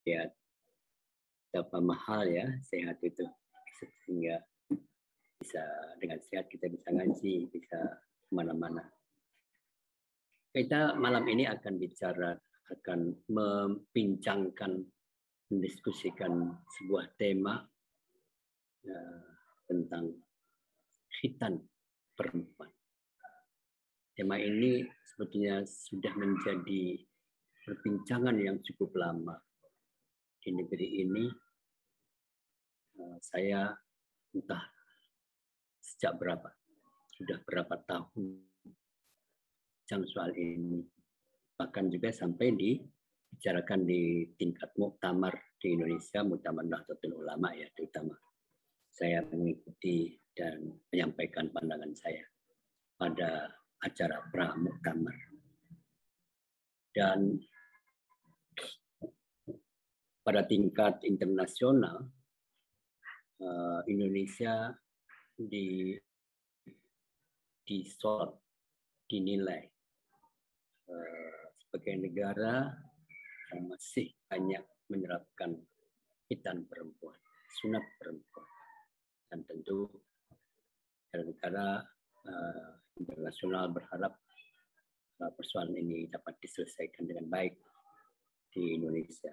lihat betapa mahal ya sehat itu, sehingga bisa dengan sehat kita bisa ngaji, bisa kemana-mana. Kita malam ini akan bicara, akan membincangkan, mendiskusikan sebuah tema tentang khitan perempuan. Tema ini sebetulnya sudah menjadi perbincangan yang cukup lama di negeri ini. Saya entah sejak berapa, sudah berapa tahun bincang soal ini. Bahkan juga sampai dibicarakan di tingkat muktamar di Indonesia, muktamar Nahdlatul Ulama ya terutama. Saya mengikuti dan menyampaikan pandangan saya pada acara pra-muktamar. Dan pada tingkat internasional, Indonesia dinilai sebagai negara yang masih banyak menerapkan khitan perempuan, sunat perempuan. Dan tentu negara internasional berharap persoalan ini dapat diselesaikan dengan baik di Indonesia.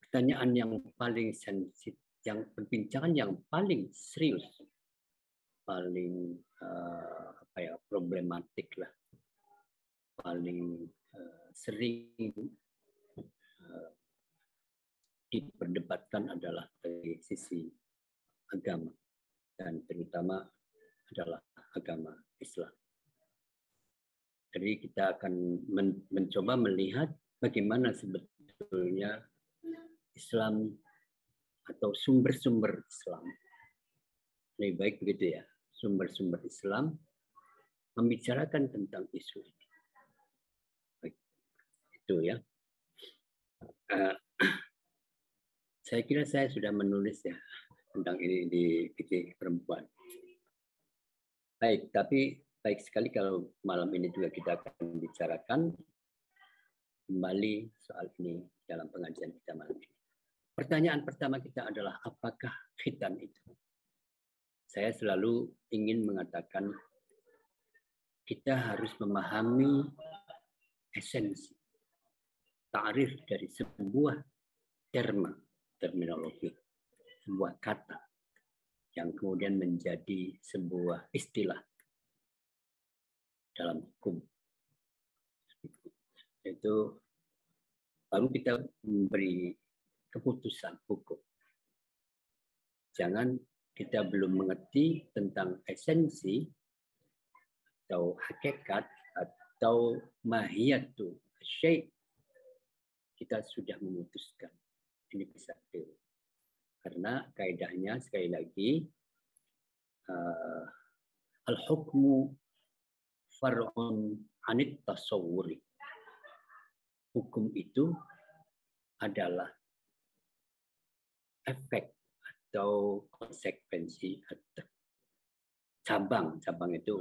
Pertanyaan yang paling sensitif, yang perbincangan yang paling serius, paling problematik lah, paling sering diperdebatkan adalah dari sisi agama, dan terutama adalah agama Islam. Jadi kita akan mencoba melihat bagaimana sebetulnya Islam atau sumber-sumber Islam, lebih baik begitu ya, sumber-sumber Islam membicarakan tentang isu ini. Baik, itu ya. Saya kira saya sudah menulis ya tentang ini di PT Perempuan. Baik, tapi baik sekali kalau malam ini juga kita akan bicarakan kembali soal ini dalam pengajian kita malam ini. Pertanyaan pertama kita adalah apakah khitan itu? Saya selalu ingin mengatakan kita harus memahami esensi, ta'rif dari sebuah terminologi, sebuah kata yang kemudian menjadi sebuah istilah dalam hukum. Itu baru kita memberi keputusan hukum. Jangan kita belum mengerti tentang esensi atau hakikat atau mahiyatu syai', kita sudah memutuskan ini bisa keliru. Karena kaidahnya sekali lagi al-hukmu far'un anit tasawwuri. Hukum itu adalah efek atau konsekuensi atau cabang itu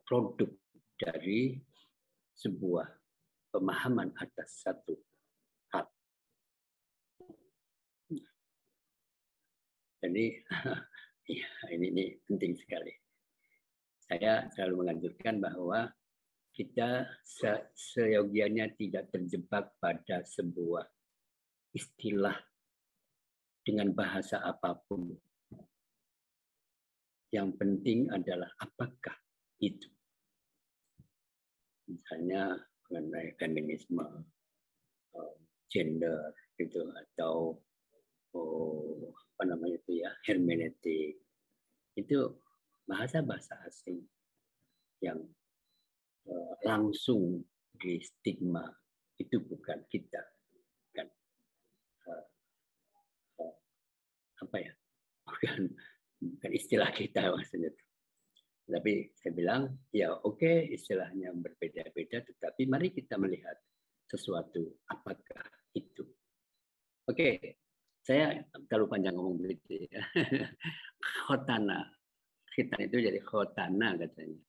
produk dari sebuah pemahaman atas satu hal. Jadi ya, ini penting sekali. Saya selalu menganjurkan bahwa kita seyogianya tidak terjebak pada sebuah istilah dengan bahasa apapun. Yang penting adalah apakah itu. Misalnya mengenai feminisme, gender gitu, atau hermeneutik. Itu bahasa-bahasa asing yang langsung di stigma, itu bukan kita, bukan bukan istilah kita maksudnya. Tapi saya bilang ya oke, istilahnya berbeda-beda, tetapi mari kita melihat sesuatu apakah itu. Oke, saya terlalu panjang ngomong begitu ya. Khotana, khitan itu jadi khotana katanya.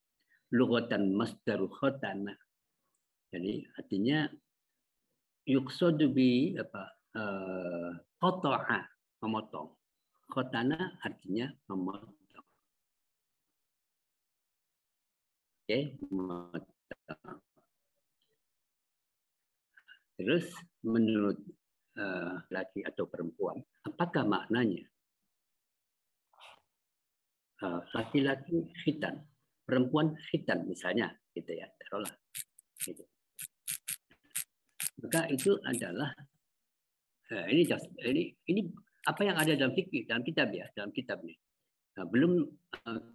Lughatan masdaru khotana. Jadi artinya yuqsadu bi qata'a, memotong. Khotana artinya memotong. Oke, memotong. Terus menurut laki atau perempuan, apakah maknanya? Laki-laki khitan, perempuan khitan misalnya, gitu ya, taruhlah. Gitu. Maka itu adalah ini apa yang ada dalam fikih, dalam kitab ya, dalam kitab nih. Nah, belum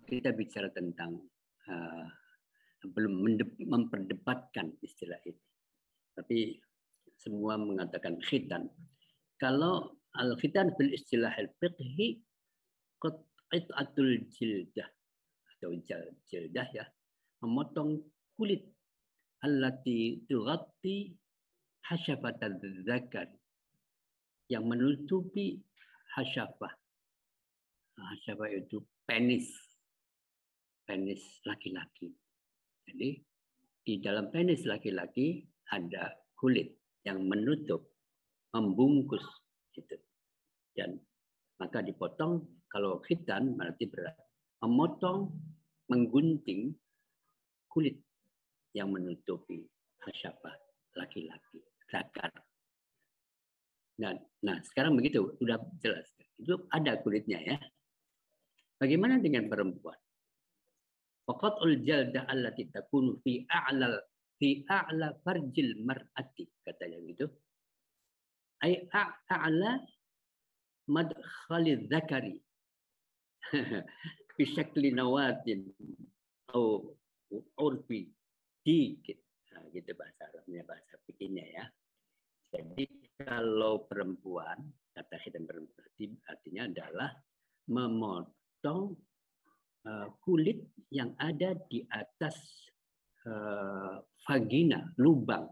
kita bicara tentang belum memperdebatkan istilah ini, tapi semua mengatakan khitan. Kalau al-khitan bil istilah al-fiqhi qat'atul jildah atau jildah ya, memotong kulit allati tughatti hasyafatal dzakar, yang menutupi hasyafah. Hasyafah itu penis laki-laki. Jadi di dalam penis laki-laki ada kulit yang menutup, membungkus gitu. Dan maka dipotong. Kalau khitan berarti berat, memotong, menggunting kulit yang menutupi hasyafah laki-laki, zakar. Nah, sekarang begitu, sudah jelas. Itu ada kulitnya ya. Bagaimana dengan perempuan? Faqatul jaldah allati takunu fi a'la farjil mar'ati, katanya gitu. Ai a'la madkhali dzakari fi syakli nawatin atau urfi dikit. Nah, gitu bahasa Arabnya, bahasa fikihnya ya. Jadi kalau perempuan, kata khitan perempuan artinya adalah memotong kulit yang ada di atas vagina, lubang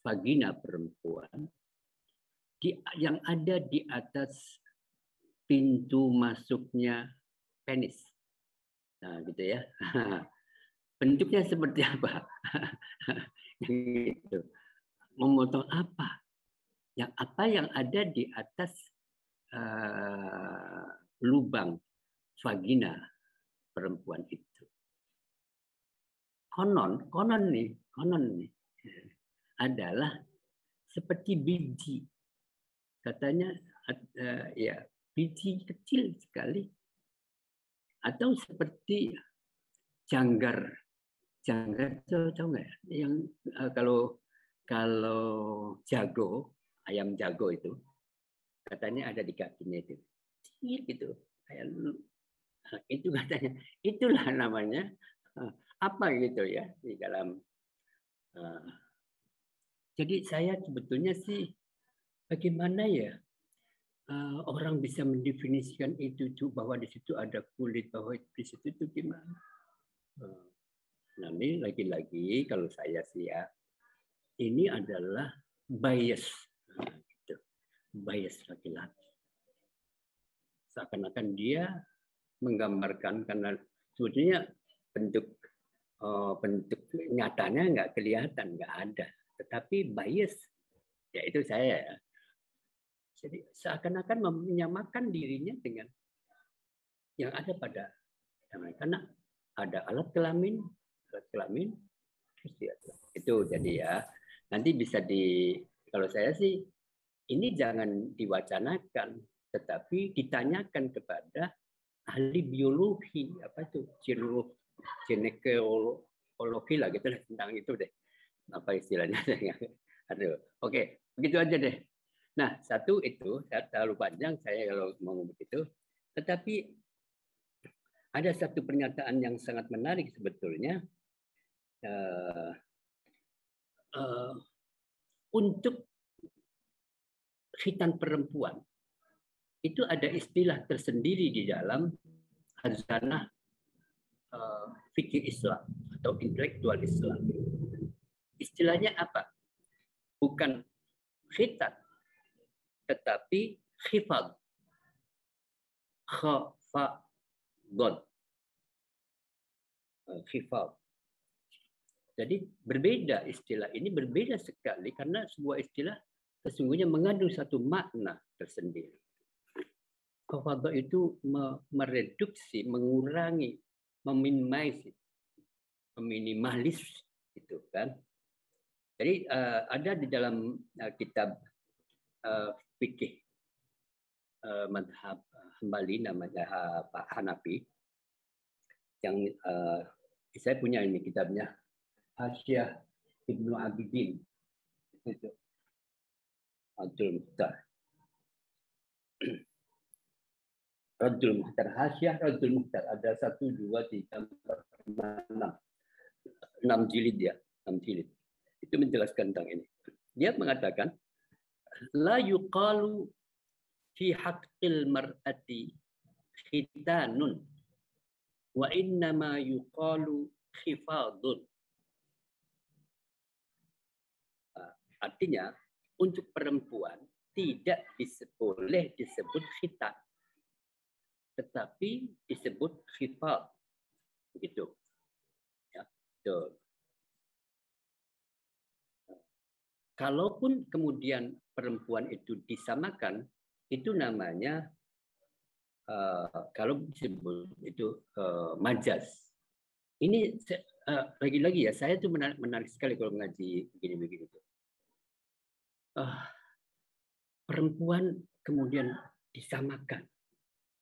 vagina perempuan yang ada di atas pintu masuknya penis. Nah, gitu ya. Bentuknya seperti apa? Gitu. Memotong apa? Yang ada di atas lubang vagina perempuan itu. Konon nih adalah seperti biji. Katanya ya biji kecil sekali, atau seperti janggar tahu nggak ya? Yang kalau jago, ayam jago itu katanya ada di kakinya itu kecil gitu, kayak itu katanya, itulah namanya apa gitu ya di dalam. Jadi saya sebetulnya sih bagaimana ya orang bisa mendefinisikan itu bahwa di situ ada kulit, bahwa di situ itu gimana? Nah, ini lagi-lagi kalau saya sih ya, ini adalah bias, gitu. Bias laki-laki. Seakan-akan dia menggambarkan, karena sebetulnya bentuk nyatanya nggak kelihatan, nggak ada, tetapi bias, yaitu saya ya. Jadi seakan-akan menyamakan dirinya dengan yang ada pada karena ada alat kelamin itu. Jadi ya nanti bisa kalau saya sih ini jangan diwacanakan, tetapi ditanyakan kepada ahli biologi, apa itu ginekologi lah gitu tentang itu deh, apa istilahnya. Aduh, oke, begitu aja deh. Nah, satu itu saya terlalu panjang saya kalau ngomong begitu, tetapi ada satu pernyataan yang sangat menarik sebetulnya. Untuk khitan perempuan itu ada istilah tersendiri di dalam khazanah fikih Islam atau intelektual Islam. Istilahnya apa? Bukan khitan, tetapi khifad. Khafadod. Khifad. Jadi berbeda istilah ini, berbeda sekali karena sebuah istilah sesungguhnya mengandung satu makna tersendiri. Khafadha itu mereduksi, mengurangi, meminimalis itu kan. Jadi ada di dalam kitab fikih madhab Hambali namanya Pak Hanafi yang saya punya ini kitabnya Hasyiah Ibnu Abidin itu Radul Muhtar. Radul Muhtar, Hasyiah Radul Muhtar ada 1, 2, 3, 4, 5, 6 jilid ya, 6 jilid. Itu menjelaskan tentang ini. Dia mengatakan la yuqalu fi haqqil mar'ati khitanun wa innama yuqalu khifadun. Artinya untuk perempuan tidak boleh disebut khitan, tetapi disebut khifad. Begitu. Ya, betul. Kalaupun kemudian perempuan itu disamakan, itu namanya kalau disebut itu majaz. Ini lagi-lagi ya, saya tuh menarik sekali kalau mengaji begini-begini tuh. Perempuan kemudian disamakan,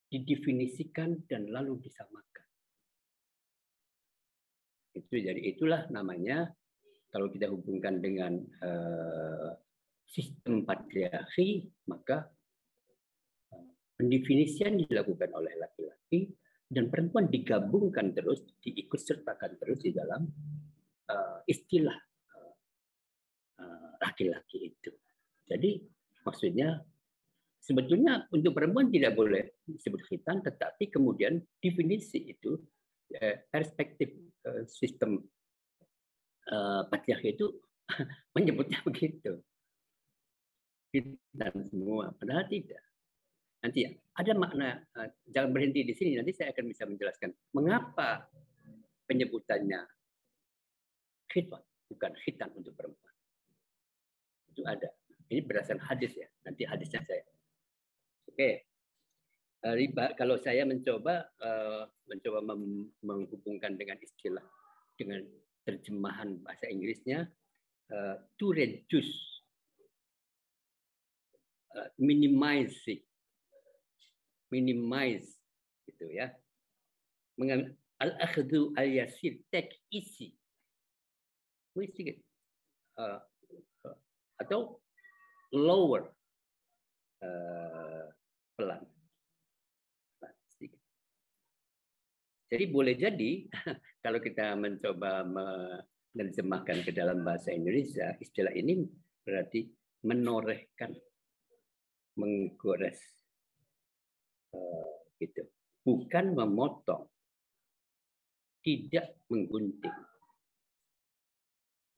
didefinisikan dan lalu disamakan. Itu jadi itulah namanya kalau kita hubungkan dengan sistem patriarki, maka pendefinisian dilakukan oleh laki-laki dan perempuan digabungkan terus, diikutsertakan terus di dalam istilah laki-laki itu. Jadi maksudnya sebetulnya untuk perempuan tidak boleh disebut khitan, tetapi kemudian definisi itu perspektif sistem patriarki itu menyebutnya begitu. Khitan semua, padahal tidak. Nanti ada makna, jangan berhenti di sini, nanti saya akan bisa menjelaskan mengapa penyebutannya khitan, bukan khitan untuk perempuan. Itu ada. Ini berdasarkan hadis ya, nanti hadisnya saya. Oke. Kalau saya mencoba menghubungkan dengan istilah, dengan terjemahan bahasa Inggrisnya, to reduce, minimize, gitu ya. Al-akhdhu al-yasir, take easy, atau lower, pelan. Jadi boleh jadi kalau kita mencoba menerjemahkan ke dalam bahasa Indonesia, istilah ini berarti menorehkan, menggores, gitu. Bukan memotong, tidak menggunting,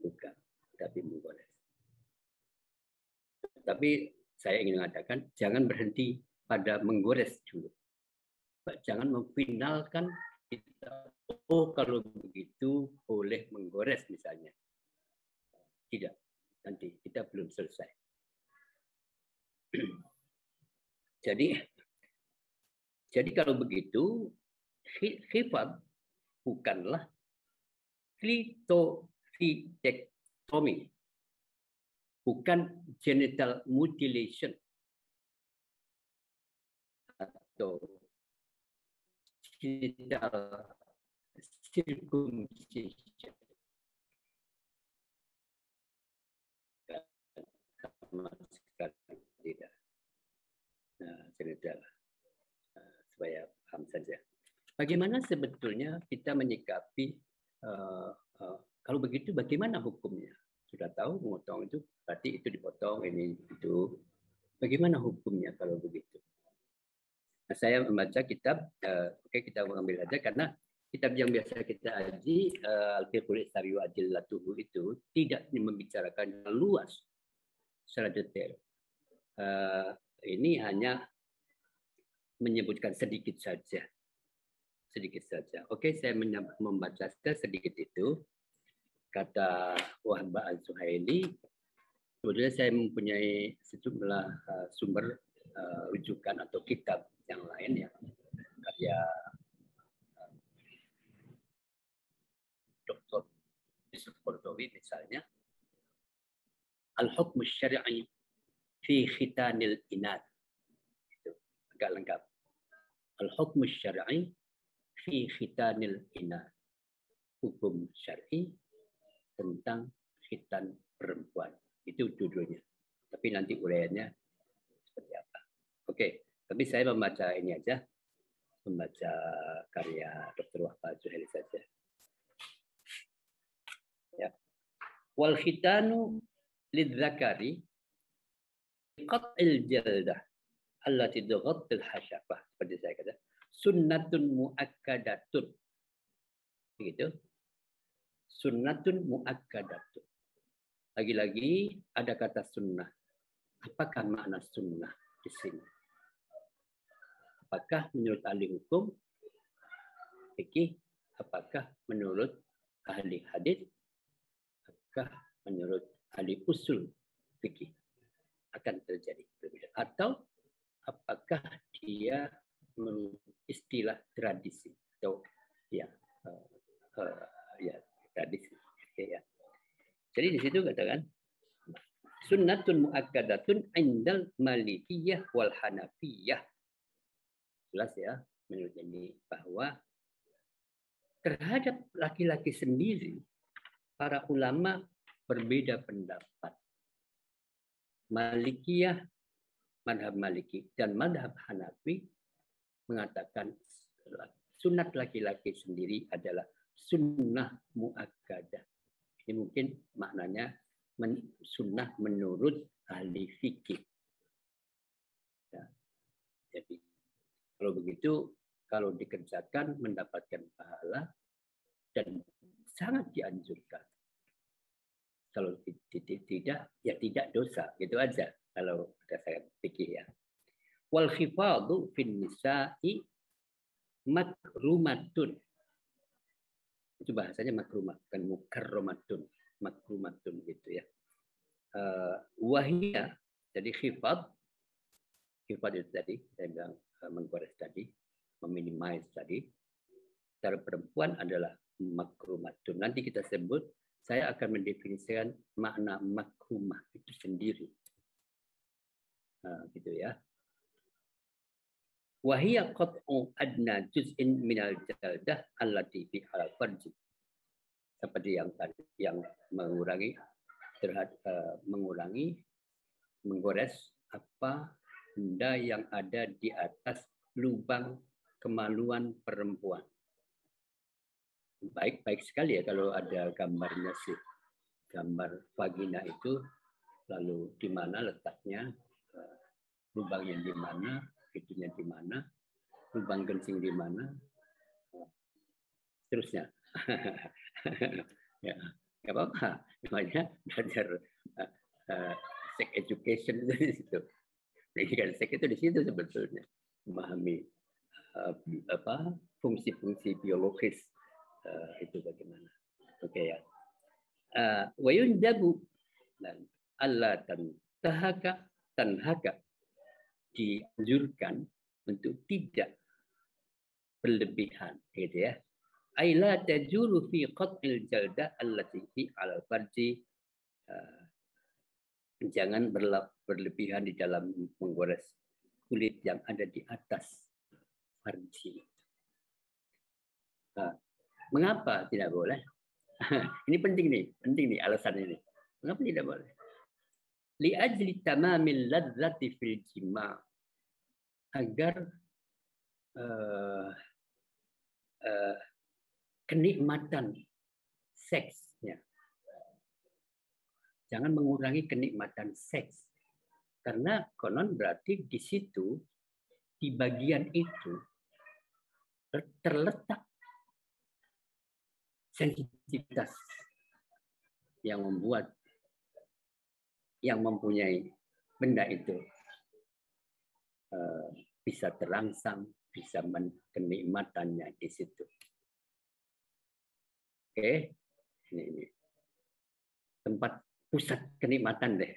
bukan, tapi menggores. Tapi saya ingin mengatakan jangan berhenti pada menggores dulu. Jangan memfinalkan kita, oh kalau begitu boleh menggores misalnya. Tidak, nanti kita belum selesai. Jadi kalau begitu, khifad bukanlah clitoridectomy, bukan genital mutilation atau genital circumcision. Sama sekali tidak. Genital, supaya paham saja. Bagaimana sebetulnya kita menyikapi kalau begitu bagaimana hukumnya? Sudah tahu memotong itu berarti itu dipotong, ini itu. Bagaimana hukumnya kalau begitu? Nah, saya membaca kitab, oke kita mengambil aja karena kitab yang biasa kita aji, Al-Fiqhul Islami wa Adillatuhu itu tidak membicarakan luas secara detail. Ini hanya menyebutkan sedikit saja. Sedikit saja. Oke, saya membaca sedikit itu. kata Wahbah Al-Zuhaili, sebetulnya saya mempunyai sejumlah sumber rujukan atau kitab yang lain yang karya Dr. Yusuf Qaradawi misalnya, Al-Hukm Syar'i fi Khitanil Inath. Itu agak lengkap. Al-Hukm Syar'i fi Khitanil Inath. Hukum syar'i tentang khitan perempuan. Itu judulnya. Tapi nanti uraiannya seperti apa. Oke, tapi saya membaca ini aja. Membaca karya Dr. Wahbah Al-Zuhaili saja. Ya. Wal khitanu lidzakari qat'il jaldah allati tughattil hasyafah. Seperti saya kata, sunnatun muakkadatun. Begitu. Sunnatun muakkadatun. Lagi-lagi ada kata sunnah. Apakah makna sunnah di sini? Apakah menurut ahli hukum fikih? Apakah menurut ahli hadis? Apakah menurut ahli usul fikih akan terjadi berbeda? Atau apakah dia istilah tradisi atau ya tradisi? Ya. Jadi di situ katakan sunnatun muakkadatun indal malikiyah wal hanafiyah. Jelas ya menurut ini bahwa terhadap laki-laki sendiri para ulama berbeda pendapat. Malikiyah, madhab Maliki dan madhab Hanafi mengatakan sunat laki-laki sendiri adalah sunnah muakkadah. Ini mungkin maknanya sunnah menurut ahli fikih. Ya. Jadi kalau begitu, kalau dikerjakan mendapatkan pahala dan sangat dianjurkan. Kalau tidak, ya tidak dosa. Gitu aja kalau berdasarkan fikih ya. Wal khifadu fin nisa'i makrumatun. Itu bahasanya makrumah, bukan mukarramatun, makrumatun gitu ya. Wahia, jadi khifad itu tadi saya bilang menggores tadi, meminimize tadi. Cara perempuan adalah makrumatun. Nanti kita sebut, saya akan mendefinisikan makna makrumah itu sendiri. Gitu ya. Wahia qat'u adna juz'in minal jaldah allati fi al-farji. Seperti yang tadi, yang mengurangi menggores apa benda yang ada di atas lubang kemaluan perempuan. Baik sekali ya kalau ada gambarnya sih. Gambar vagina itu lalu di mana letaknya, lubangnya di mana, itunya di mana, lubang kencing di mana, seterusnya. Ya, nggak apa-apa. Namanya belajar sex education itu di situ. Pendidikan seks itu di situ sebetulnya memahami fungsi-fungsi biologis itu bagaimana. Oke ya. Wa yundabu dan Allah tanhaka dianjurkan untuk tidak berlebihan, gitu ya. Aila tajulu fi qat'il jalda allati fi al farji. Jangan berlebihan di dalam menggores kulit yang ada di atas farji. Mengapa tidak boleh? Ini penting nih alasan ini. Mengapa tidak boleh? Li ajli tamamil ladzati fil jima', agar kenikmatan seksnya. Jangan mengurangi kenikmatan seks. Karena konon berarti di situ, di bagian itu, terletak sensitivitas yang membuat yang mempunyai benda itu bisa terangsang, bisa kenikmatannya di situ. Oke, ini. tempat pusat kenikmatan deh.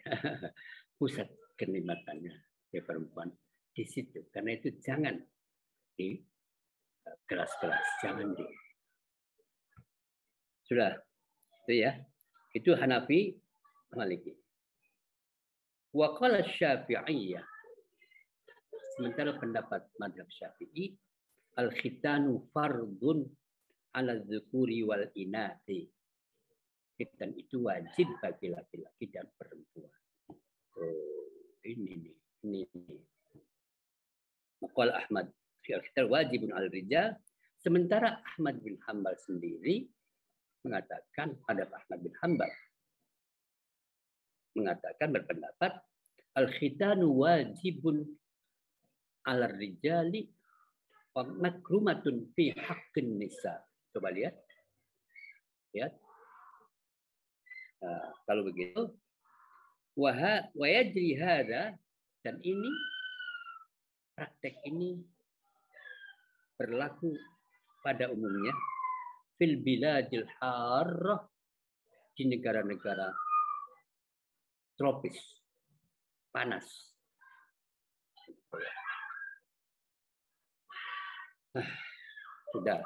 Pusat kenikmatannya ya perempuan di situ. Karena itu jangan di keras-keras, jangan di. Sudah, itu ya. Itu Hanafi, Maliki. Wa qala Syafi'iyah. Sementara pendapat mazhab Syafi'i, al-khitanu fardun ala dzukuri wal inati. Khitan itu wajib bagi laki-laki dan perempuan. Oh, ini. Maqal Ahmad fi al-khitan wajibun al-rijal. Sementara Ahmad bin Hanbal sendiri mengatakan, ada Ahmad bin Hanbal mengatakan berpendapat al-khitanu wajibun ala rijali wa makrumatun fi haqqin nisa. Coba lihat. Nah, kalau begitu wa yajri hada, dan ini praktek ini berlaku pada umumnya fil biladil harrah, di negara-negara tropis, panas. Sudah.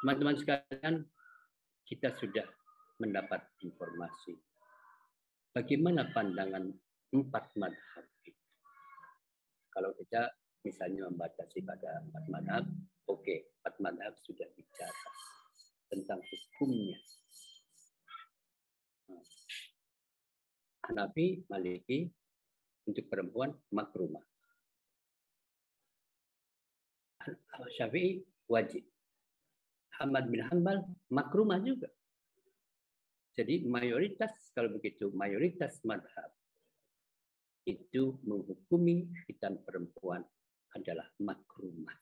Teman-teman sekalian, kita sudah mendapat informasi. Bagaimana pandangan 4 madhab itu? Kalau kita misalnya membatasi pada 4 madhab, oke, 4 madhab sudah bicara tentang hukumnya. Hanafi, Maliki, untuk perempuan makrumah. Syafi'i wajib. Ahmad bin Hanbal makrumah juga. Jadi mayoritas, kalau begitu, mayoritas madhab itu menghukumi khitan perempuan adalah makrumah.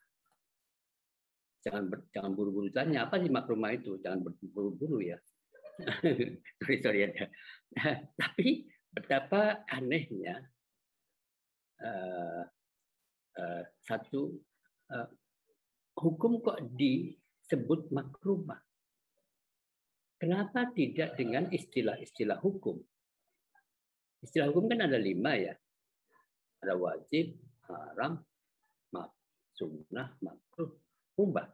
Jangan buru-buru tanya, apa sih makrumah itu? Jangan buru-buru ya. sorry ya. Tapi betapa anehnya satu hukum kok disebut makrumah. Kenapa tidak dengan istilah-istilah hukum? Istilah hukum kan ada 5 ya. Ada wajib, haram, sunnah, makruh, mubah.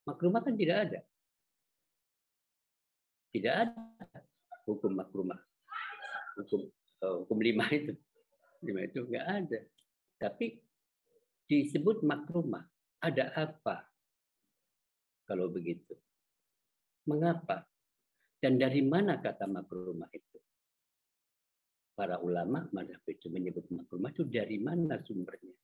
Makrumah kan tidak ada. Tidak ada hukum makrumah. Hukum 5 itu. 5 itu nggak ada. Tapi disebut makrumah. Ada apa kalau begitu? Mengapa? Dan dari mana kata makrumah itu? Para ulama mazhab itu menyebut makrumah itu dari mana sumbernya?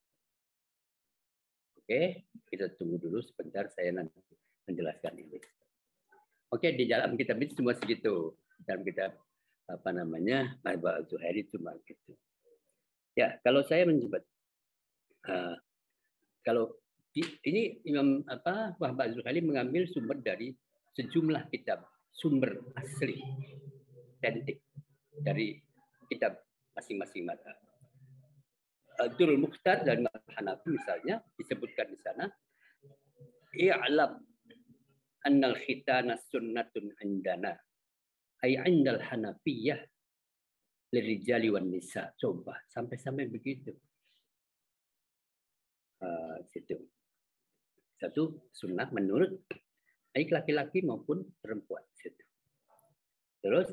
Oke, kita tunggu dulu sebentar, saya nanti menjelaskan ini. Oke, di dalam kitab itu cuma segitu. Dalam kitab Mahba Zuhairi cuma gitu. Ya, kalau saya menyebut kalau ini Imam Mahba Zuhairi mengambil sumber dari sejumlah kitab, sumber asli identik dari kitab masing-masing mazhab. Durul Mukhtar dari mazhab Hanafi misalnya disebutkan di sana, i'lam annal khitana sunnatun indana ay indal Hanafiyah lirijali wan nisa. Coba sampai begitu. Situ. Satu sunnah menurut baik laki-laki maupun perempuan. Situ. Terus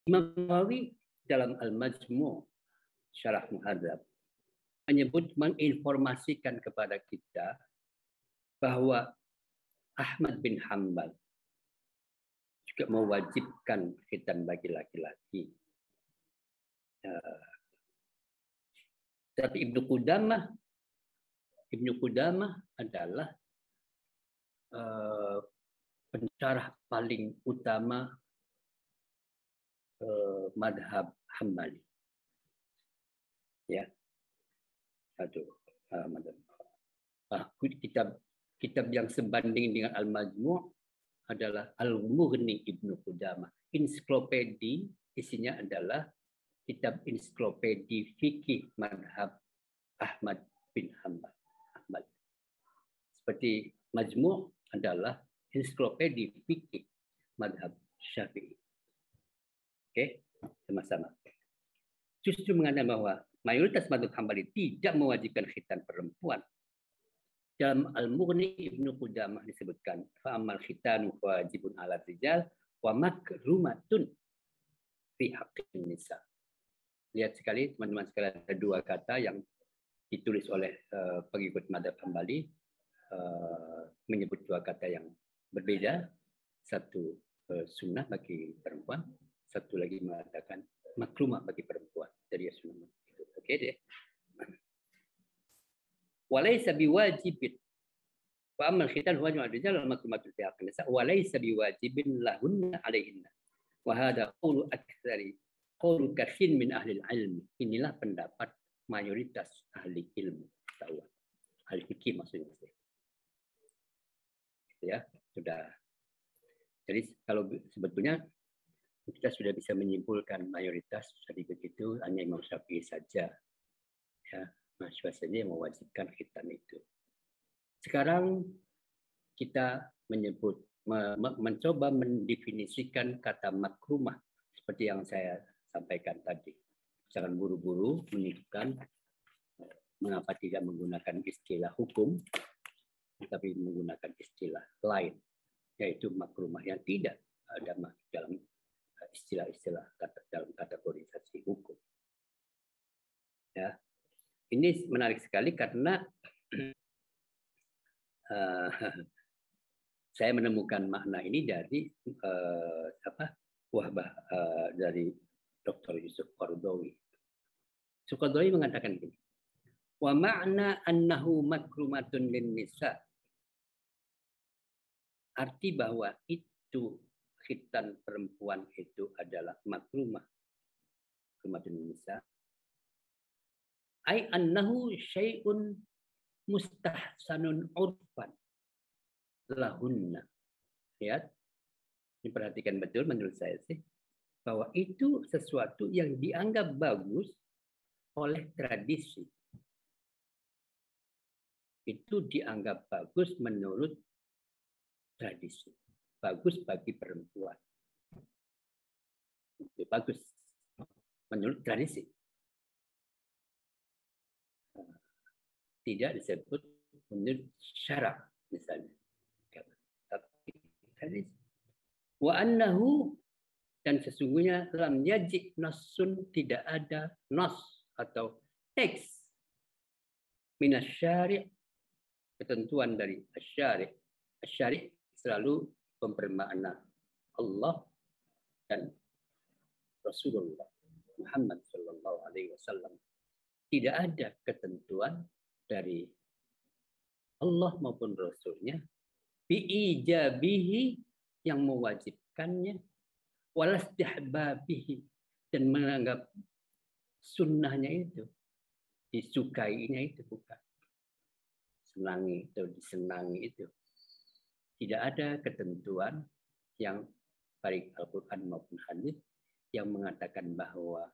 Imam Nawawi dalam Al-Majmu' Syarah Muhadzab menginformasikan kepada kita bahwa Ahmad bin Hanbal juga mewajibkan khitan bagi laki-laki. Tapi Ibnu Qudamah adalah pensyarah paling utama madhab Hambali. Ya, kitab yang sebanding dengan Al-Majmu' adalah Al-Mughni Ibnu Qudamah. Ensiklopedi isinya adalah kitab ensiklopedi fikih madhab Ahmad bin Hanbal. Seperti Majmu' adalah ensiklopedi fikih madhab Syafi'i. Oke, sama-sama. Justru mengatakan bahwa mayoritas madhab Hambali tidak mewajibkan khitan perempuan. Dalam Al-Mughni Ibnu Qudamah disebutkan, fa'amal khitanu wajibun ala rijal wa makrumatun fi haqqin nisa. Lihat sekali teman-teman sekalian, ada dua kata yang ditulis oleh pengikut madhab Hambali, menyebut dua kata yang berbeda. Satu sunnah bagi perempuan, satu lagi mengatakan makrumah bagi perempuan dari sunnah. Oke deh. Walaysa biwajibin. Wa amal khitan huwa al-rijal wal makrumatul fi haqqin nisa walaysa biwajibin lahunna alaihinna. Wa hadha qawlu aktsari qawlu katsir min ahli ilmi. Inilah pendapat mayoritas ahli ilmu, ahli fikih maksudnya. Ya, sudah. Jadi kalau sebetulnya kita sudah bisa menyimpulkan mayoritas tadi begitu, hanya Imam Syafi'i saja, ya, mahasiswa saja yang mewajibkan khitan itu. Sekarang kita mencoba mendefinisikan kata makrumah seperti yang saya sampaikan tadi. Jangan buru-buru menentukan mengapa tidak menggunakan istilah hukum, tapi menggunakan istilah lain, yaitu makrumah yang tidak ada dalam istilah-istilah dalam kategorisasi hukum. Ya, ini menarik sekali karena saya menemukan makna ini dari dari Dr. Yusuf Qaradawi. Yusuf Qaradawi mengatakan begini, wa ma'na annahu makrumatun lin nisa. Arti bahwa itu khitan perempuan itu adalah makrumah, makrumatun nisa. Ai annahu syai'un mustahsanun urfan lahunna. Lihat, diperhatikan betul menurut saya sih, bahwa itu sesuatu yang dianggap bagus oleh tradisi. Itu dianggap bagus menurut tradisi. Bagus bagi perempuan. Itu bagus menurut tradisi. Tidak disebut menurut syarak misalnya. Tapi tradisi. Wa annahu, dan sesungguhnya dalam yajib nasun tidak ada nas atau teks minasyari', ketentuan dari asyari'. Asyari' selalu bermakna Allah dan Rasulullah Muhammad sallallahu alaihi wasallam. Tidak ada ketentuan dari Allah maupun Rasulnya biijabihi, yang mewajibkannya, walastihbabihi, dan menganggap sunnahnya itu, disukainya itu, bukan senangi atau disenangi itu. Tidak ada ketentuan yang baik Al-Quran maupun hadis yang mengatakan bahwa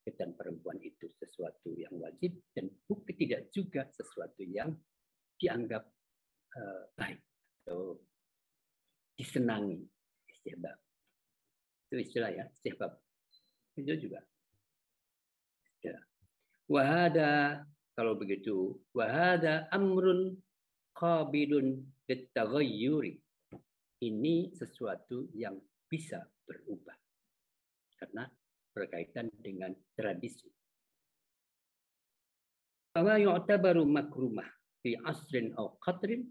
khitan perempuan itu sesuatu yang wajib, dan tidak juga sesuatu yang dianggap baik atau disenangi. Istihbab. Itu istilah ya, istihbab. Itu juga. Ya. Wahada, kalau begitu, wahada amrun qabilun litaghayyuri. Ini sesuatu yang bisa berubah karena berkaitan dengan tradisi. Wa yu'tabaru makrumah fi asrin aw qatrin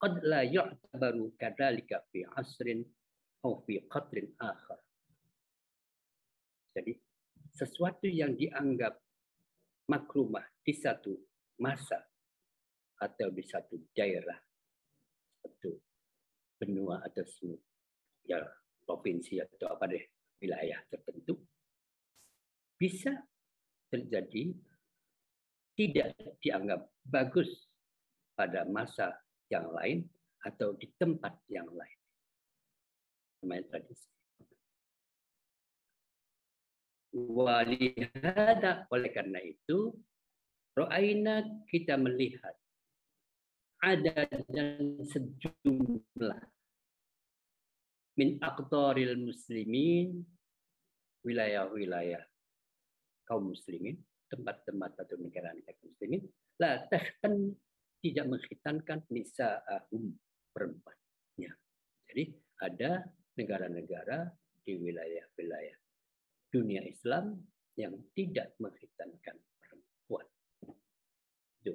qad la yu'tabaru kadzalika fi asrin aw fi qatrin akhar. Jadi sesuatu yang dianggap makrumah di satu masa atau di satu daerah, satu benua atau ya provinsi atau apa deh, wilayah tertentu, bisa terjadi tidak dianggap bagus pada masa yang lain atau di tempat yang lain. Namanya tradisi. Walihada, oleh karena itu, ro'aina, kita melihat ada dan sejumlah min aqtaril muslimin, wilayah-wilayah kaum muslimin, tempat-tempat atau negara-negara muslimin, la tahtan, tidak mengkhitankan nisa'ahum, perempuannya. Jadi ada negara-negara di wilayah-wilayah dunia Islam yang tidak mengkhitankan perempuan. Itu.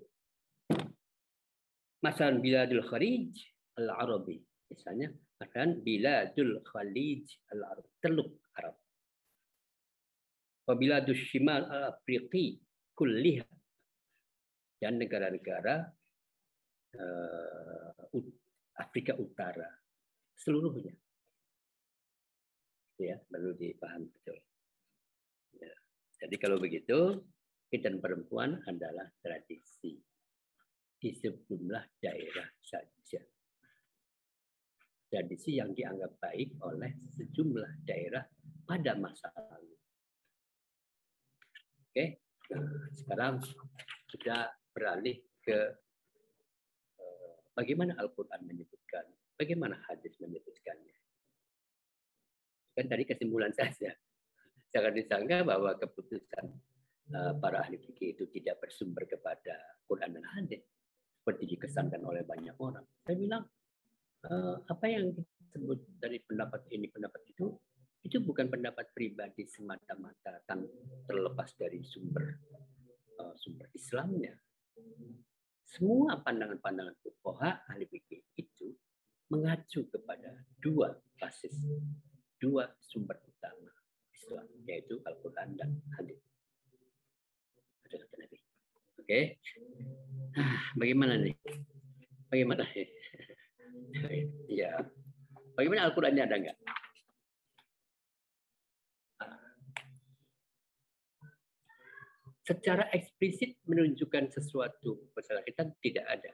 Masalah biladul kharij al-arabi. Misalnya, akan biladul khalij al-arab, teluk Arab. Wa biladul shimal al-afriqi kulliha. Dan negara-negara Afrika Utara seluruhnya. Ya, perlu dipahami betul. Ya. Jadi kalau begitu, khitan perempuan adalah tradisi di sejumlah daerah saja. Tradisi yang dianggap baik oleh sejumlah daerah pada masa lalu. Oke, nah, sekarang kita beralih ke bagaimana Al-Quran menyebutkan, bagaimana hadis menyebutkannya. Kan tadi kesimpulan saja. Jangan disangka bahwa keputusan para ahli fikih itu tidak bersumber kepada Quran dan hadis, seperti dikesankan oleh banyak orang. Saya bilang, apa yang disebut dari pendapat ini, pendapat itu bukan pendapat pribadi semata-mata, terlepas dari sumber Islamnya. Semua pandangan-pandangan fuqaha ahli fikih itu mengacu kepada dua basis, dua sumber utama Islam, yaitu Al-Quran dan hadis. Oke, bagaimana nih? Bagaimana? Ya, bagaimana Al-Qurannya ada nggak? Secara eksplisit menunjukkan sesuatu masalah kita tidak ada.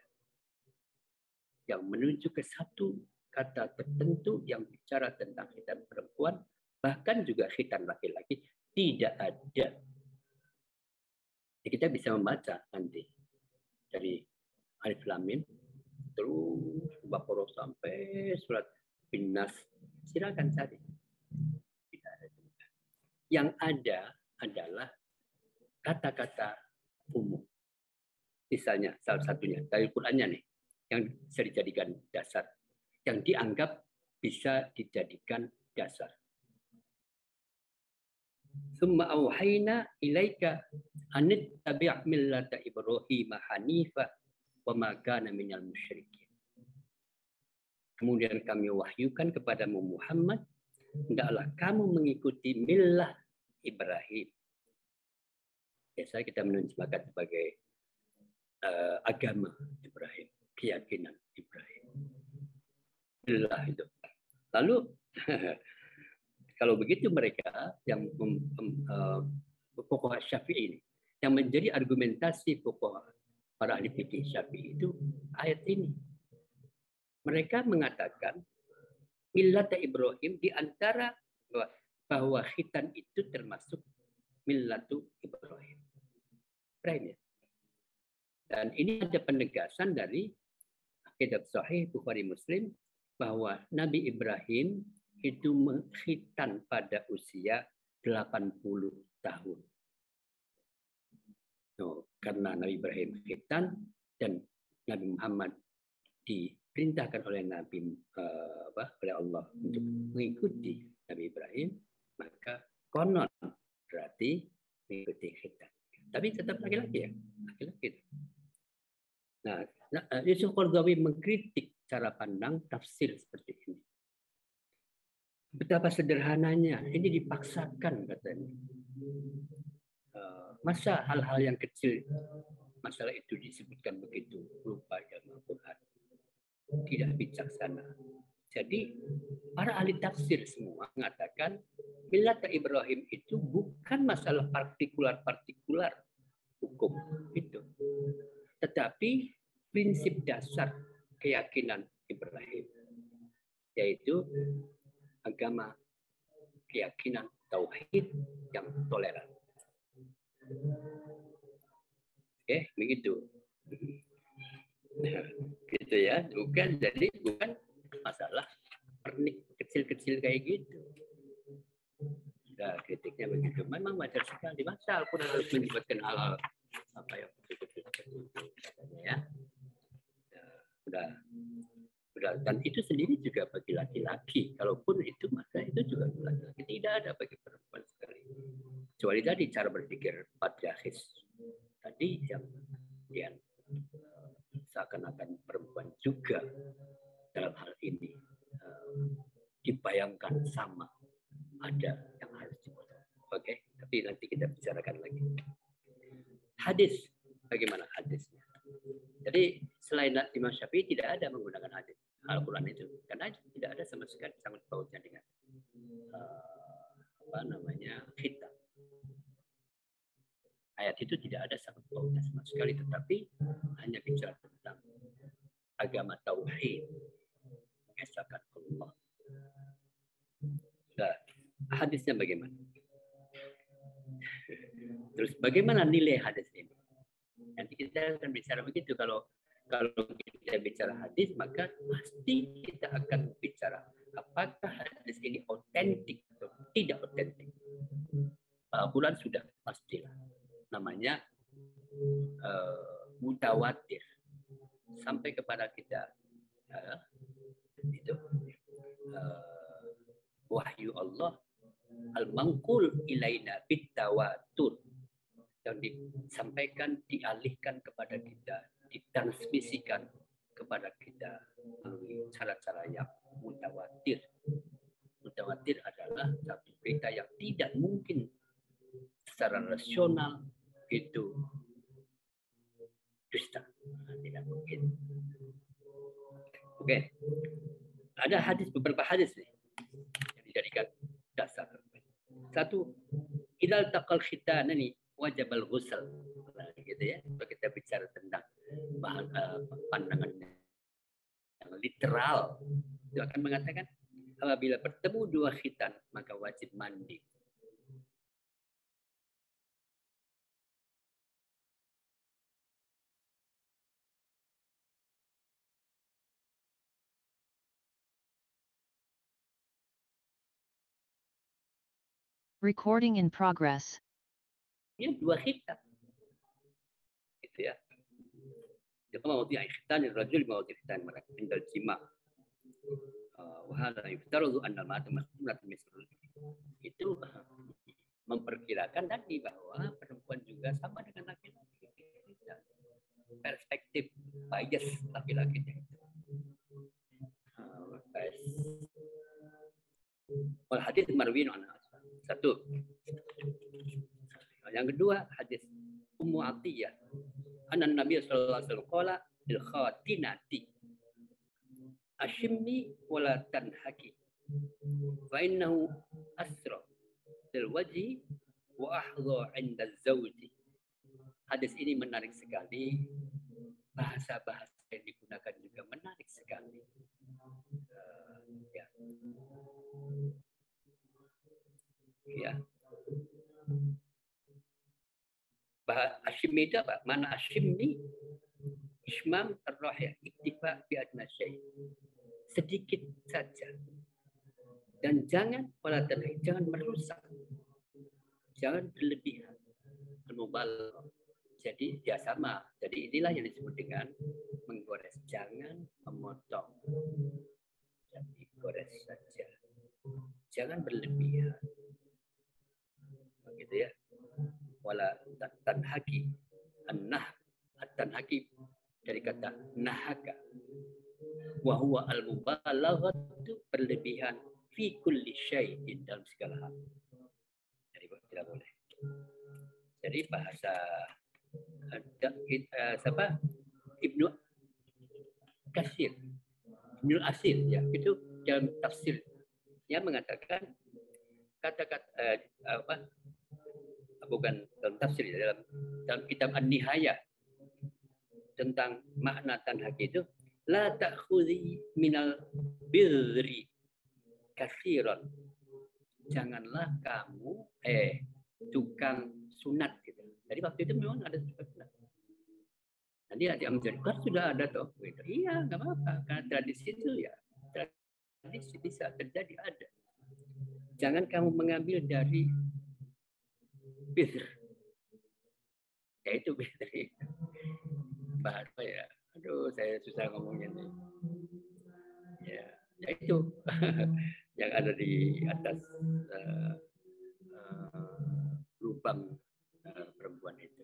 Yang menunjuk ke satu kata tertentu yang bicara tentang khitan perempuan, bahkan juga khitan laki-laki, tidak ada. Jadi kita bisa membaca nanti dari Alif Lam Mim terus Baqarah sampai surat Bin-Nas, silakan cari. Tidak ada. Yang ada adalah kata-kata umum. Misalnya salah satunya dari Qurannya nih, yang bisa dijadikan dasar, yang dianggap bisa dijadikan dasar. Summa auhayna ilaika anit tabi' millata Ibrahim hanifa wa ma kana minal musyrikin. Kemudian kami wahyukan kepadamu Muhammad, hendaklah kamu mengikuti millah Ibrahim. Biasa kita menerjemahkan sebagai agama Ibrahim, keyakinan Ibrahim. Millah itu. Lalu kalau begitu mereka yang fuqaha Syafi'i ini, yang menjadi argumentasi fuqaha para ahli fikih Syafi'i itu ayat ini. Mereka mengatakan millat Ibrahim di antara bahwa khitan itu termasuk millatu Ibrahim. Ya. Dan ini ada penegasan dari kitab Sahih Bukhari Muslim bahwa Nabi Ibrahim itu mengkhitan pada usia 80 tahun. Karena Nabi Ibrahim khitan dan Nabi Muhammad diperintahkan oleh oleh Allah untuk mengikuti Nabi Ibrahim, maka konon berarti mengikuti khitan. Tapi tetap laki-laki ya, laki-laki. Nah, Yusuf Qaradawi mengkritik cara pandang tafsir seperti ini. Betapa sederhananya, ini dipaksakan katanya. Masa hal-hal yang kecil, masalah itu disebutkan begitu lupa dalam Al-Quran. Tidak bijaksana. Jadi para ahli tafsir semua mengatakan millat Ibrahim itu bukan masalah partikular hukum itu, tetapi prinsip dasar keyakinan Ibrahim, yaitu agama keyakinan tauhid yang toleran. Oke, begitu. Nah, gitu ya, bukan masalah pernik kecil-kecil kayak gitu. Nah, kritiknya begitu. Memang wajar sekali. Masa Al-Quran harus menyebutkan hal-hal apa yang begitu ya. Udah. Dan itu sendiri juga bagi laki-laki. Kalaupun itu maka itu juga laki-laki. Tidak ada bagi perempuan sekali. Kecuali tadi cara berpikir patriarkis tadi yang kemudian seakan-akan perempuan juga dalam hal ini dibayangkan sama ada yang harus dipotong. Oke, tapi nanti kita bicarakan lagi. Hadis, bagaimana hadisnya? Jadi selain Imam Syafi'i tidak ada menggunakan hadis Al-Quran itu, karena tidak ada sama sekali sangat pautnya dengan khitab. Ayat itu tidak ada sangat pautnya sama sekali, tetapi hanya bicara tentang agama tauhid, mengesahkan Allah. Nah, hadisnya bagaimana? Terus bagaimana nilai hadis ini? Nanti kita akan bicara begitu. Kalau kita bicara hadis, maka pasti kita akan bicara apakah hadis ini otentik atau tidak otentik. Al-Quran sudah pastilah. Namanya mutawatir. Sampai kepada kita itu wahyu Allah al-manqul ilaina bitawatur, yang disampaikan, dialihkan kepada kita, ditransmisikan kepada kita melalui cara-cara yang mutawatir. Mutawatir adalah satu berita yang tidak mungkin secara rasional itu dusta, tidak mungkin. Oke, ada beberapa hadis nih yang dijadikan dasar. Satu, idal taqal khitanani wajibal ghusl. Nah, gitu ya. Kalau kita bicara tentang pandangan yang literal, itu akan mengatakan apabila bertemu dua khitan maka wajib mandi. Recording in progress. Ya, dua khitan. Gitu ya. Jadi mawdi' khitan ar-rajul mawdi' khitan mar'ah indal jima'. Wa hadha yuftaradhu anna al-mar'ata mas'ulatun min itu memperkirakan tadi bahwa perempuan juga sama dengan laki-laki. Perspektif bias laki-laki itu. Wal hadis marwi'un an satu. Yang kedua hadis Ummu Atiyah. Anna Nabi sallallahu alaihi wasallam qala bil khatinati ashimni wala tanhaki fa innahu asra lil wajhi wa ahdha 'inda az-zawji. Hadis ini menarik sekali. Bahasa-bahasa yang digunakan juga menarik sekali. Ya. Ashimni itu apa? Mana ashimni? Ismam ar-rahya iktifa bi adna syai'. Sedikit saja. Dan jangan jangan merusak. Jangan berlebihan. Al-mubalagh. Jadi ya sama. Jadi inilah yang disebut dengan menggores. Jangan memotong. Jadi gores saja. Jangan berlebihan. Begitu ya. Wala tanhaki. At-tanhaki dari kata nahaka. Wa huwa al-mubalaghatu, berlebihan fi kulli syai'in, dalam segala hal. Jadi tidak boleh. Jadi bahasa Ibnu Asir ya, itu dalam tafsir yang mengatakan kata-kata bukan dalam tafsir, dalam kitab An-Nihayah tentang makna tanhaki itu, la ta'khudhi minal birri katsiran. Janganlah kamu tukang sunat gitu. Jadi waktu itu memang ada tukang sunat. Nanti ada yang menjadi, sudah ada toh. Gitu. Iya, nggak apa-apa. Karena tradisi itu ya hadis bisa terjadi, ada. Jangan kamu mengambil dari bidr. Ya itu bidr. Bahasa ya. Aduh, saya susah ngomongnya nih. Ya itu yang ada di atas lubang perempuan itu.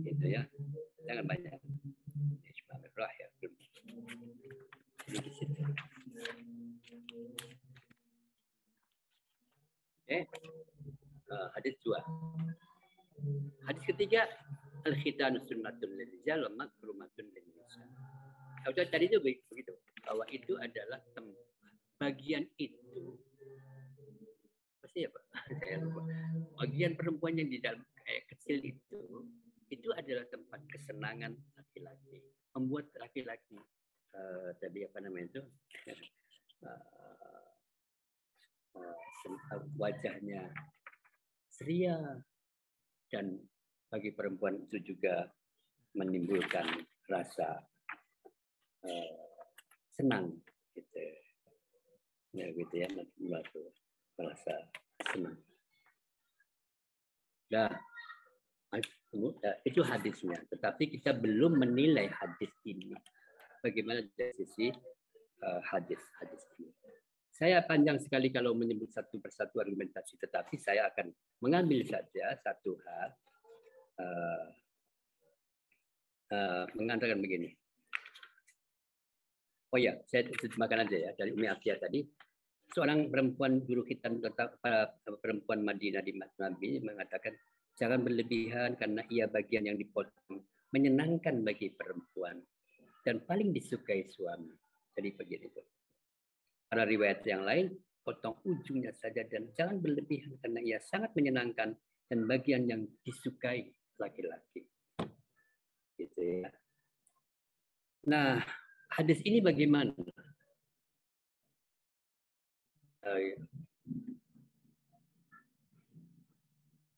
Gitu ya. Jangan banyak. Bismillahirrahmanirrahim. Di situ. Hadis 2. Hadis ketiga, al-khitanu sunnatul lil rijal wa makrumatun lin nisa. Sudah tadi itu begitu, bahwa itu adalah bagian itu pasti ya Pak. Saya lupa. Bagian perempuan yang di dalam kayak kecil itu adalah tempat kesenangan laki-laki, membuat laki-laki tadi apa namanya itu wajahnya ceria, dan bagi perempuan itu juga menimbulkan rasa senang gitu ya, gitu ya, merasa senang. Nah, itu hadisnya, tetapi kita belum menilai hadis ini bagaimana dari sisi hadis ini. Saya panjang sekali kalau menyebut satu persatu argumentasi, tetapi saya akan mengambil saja satu hal, mengatakan begini. Oh ya, saya terjemahkan aja ya dari Umi Atiyah tadi. Seorang perempuan guru kita, perempuan Madinah di Nabi mengatakan, jangan berlebihan karena ia bagian yang dipotong, menyenangkan bagi perempuan dan paling disukai suami. Jadi begitu. Pada riwayat yang lain, potong ujungnya saja dan jangan berlebihan karena ia sangat menyenangkan dan bagian yang disukai laki-laki. Gitu ya. Nah, hadis ini bagaimana?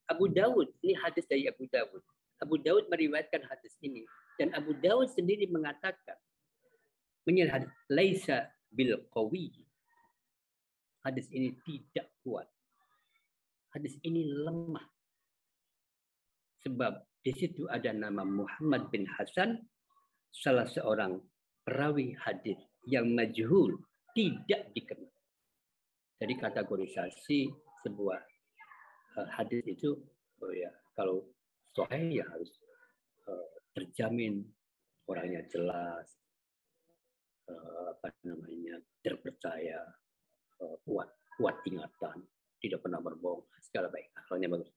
Abu Dawud, ini hadis dari Abu Dawud. Abu Dawud meriwayatkan hadis ini dan Abu Dawud sendiri mengatakan menyebut laisa bil qawi. Hadis ini tidak kuat. Hadis ini lemah. Sebab di situ ada nama Muhammad bin Hasan, salah seorang perawi hadis yang majhul, tidak dikenal. Jadi kategorisasi sebuah hadis itu, oh ya, kalau sahih ya harus terjamin, orangnya jelas, terpercaya, kuat ingatan, tidak pernah berbohong, segala baik, akhlaknya bagus.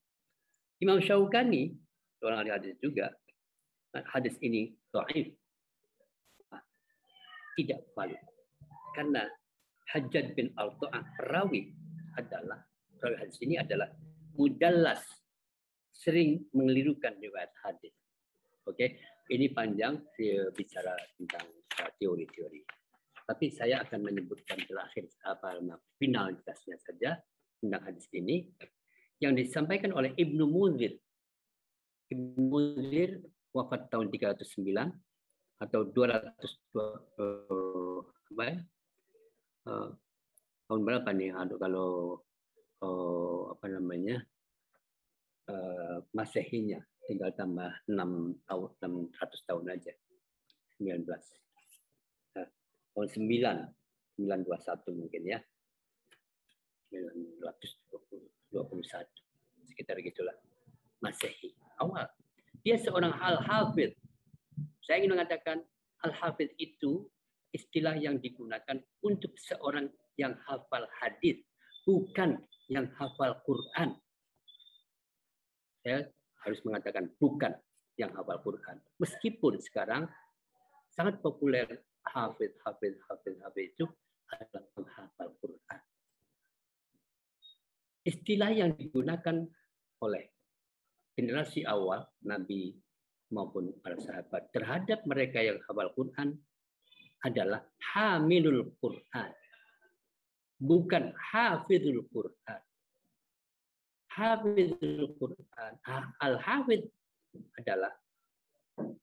Imam Syaukani, seorang ahli hadis juga, hadis ini dhaif, tidak valid, karena Hajjaj bin Al-Ta'ah perawi hadis ini adalah mudallas, sering mengelirukan riwayat hadis. Oke, ini panjang bicara tentang teori-teori. Tapi saya akan menyebutkan terakhir finalitasnya saja tentang hadis ini yang disampaikan oleh Ibnu Munzir. Ibnu Munzir wafat tahun 309 atau 200 tahun berapa nih? Kalau Masehinya tinggal tambah 600 tahun aja, 19 tahun 921 mungkin ya, 921 sekitar gitulah Masehi awal. Dia seorang al-hafidh. Saya ingin mengatakan al-hafidh itu istilah yang digunakan untuk seorang yang hafal hadis, bukan yang hafal Quran. Saya harus mengatakan bukan yang hafal Quran. Meskipun sekarang sangat populer hafidh itu adalah penghafal Quran. Istilah yang digunakan oleh generasi awal Nabi maupun para sahabat terhadap mereka yang hafal Quran adalah hamilul Quran, bukan hafidhul Quran. Hafidhul Quran, al-hafidh adalah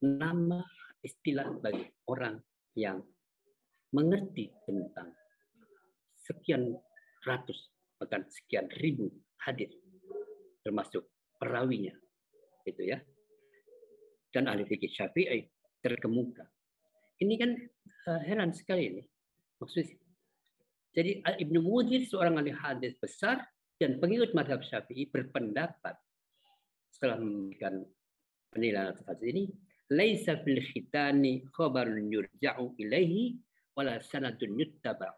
nama istilah bagi orang yang mengerti tentang sekian ratus, bahkan sekian ribu hadis, termasuk perawinya, gitu ya. Dan ahli fikih Syafi'i terkemuka. Ini kan heran sekali ini. Maksudnya, jadi Ibnu Munzir seorang ahli hadis besar dan pengikut mazhab Syafi'i berpendapat setelah memberikan penilaian atas hadis ini, laisa fil khitani khabarun yurja'u ilaihi wala sanadun yuttaba.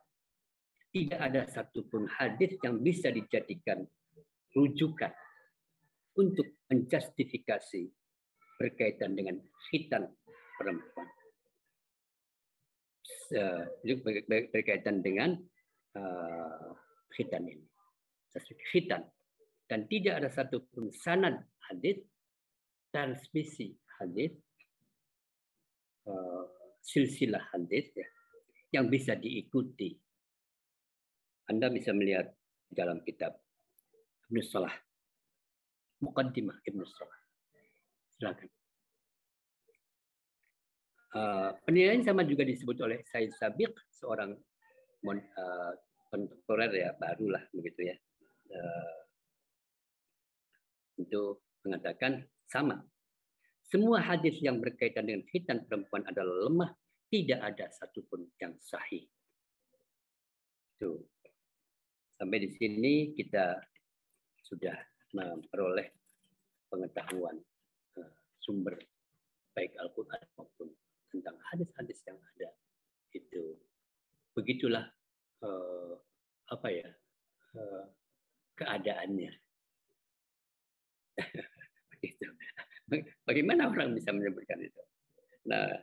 Tidak ada satupun hadis yang bisa dijadikan rujukan untuk menjustifikasi berkaitan dengan khitan perempuan. Berkaitan dengan khitan ini. Khitan. Dan tidak ada satupun sanad hadis, transmisi hadis, silsilah hadis ya, yang bisa diikuti. Anda bisa melihat dalam kitab Ibnu Salah, Muqaddimah Ibnu Salah. Silakan. Penilaian sama juga disebut oleh Said Sabiq, seorang kontemporer ya, barulah begitu ya. Untuk mengatakan sama. Semua hadis yang berkaitan dengan khitan perempuan adalah lemah, tidak ada satupun yang sahih. Tuh. Sampai di sini kita sudah memperoleh pengetahuan sumber baik Al-Quran maupun tentang hadis-hadis yang ada. Itu begitulah keadaannya. Begitu. Bagaimana orang bisa menyebutkan itu? Nah,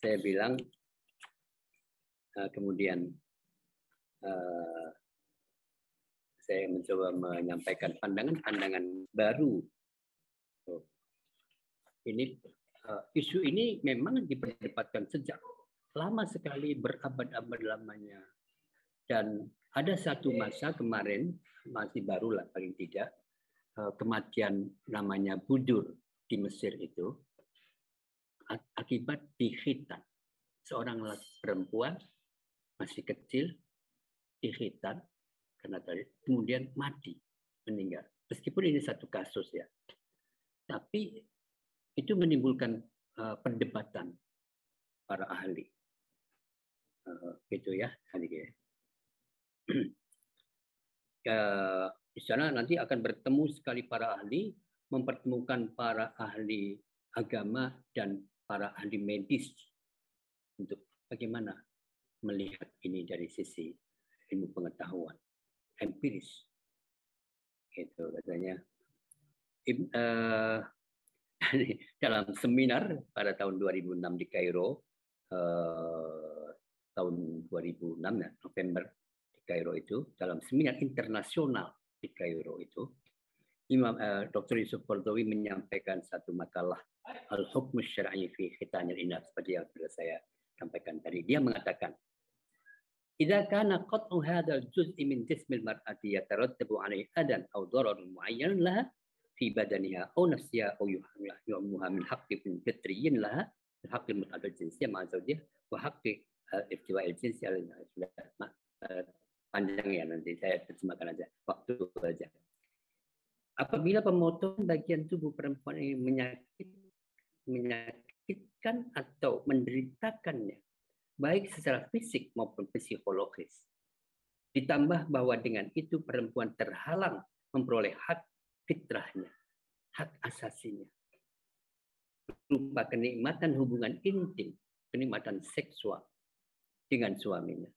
saya bilang kemudian saya mencoba menyampaikan pandangan-pandangan baru. Ini isu ini memang diperdebatkan sejak lama sekali, berabad-abad lamanya. Dan ada satu masa kemarin, masih barulah paling tidak, kematian namanya Budur di Mesir itu akibat dikhitan. Seorang perempuan masih kecil dikhitan karena tadi kemudian mati, meninggal. Meskipun ini satu kasus ya, tapi itu menimbulkan perdebatan para ahli, gitu ya. Di sana nanti akan bertemu sekali para ahli, mempertemukan para ahli agama dan para ahli medis untuk bagaimana melihat ini dari sisi ilmu pengetahuan empiris, gitu katanya. Dalam seminar pada tahun 2006 di Kairo, tahun 2006 ya, November di Kairo itu, dalam seminar internasional di Kairo itu, Imam Dr. Yusuf Qaradawi menyampaikan satu makalah Al-Hukm Syar'i fi Khitanil Inas, seperti yang sudah saya sampaikan tadi. Dia mengatakan, "Idza kana qat'u hadzal juz'i min jismil mar'ati yatarattabu 'alaihi adan aw dararun mu'ayyan laha fi badaniha aw nafsiha aw yu'ammuha min haqqin fitriyyin laha min haqqil mut'addil jinsiyya ma'a zawjiha wa haqqi iftiwa'il jinsiyya panjang ya, nanti saya terjemahkan aja, waktu aja. Apabila pemotongan bagian tubuh perempuan ini menyakitkan atau menderitakannya, baik secara fisik maupun psikologis, ditambah bahwa dengan itu perempuan terhalang memperoleh hak fitrahnya, hak asasinya, berupa kenikmatan hubungan intim, kenikmatan seksual dengan suaminya,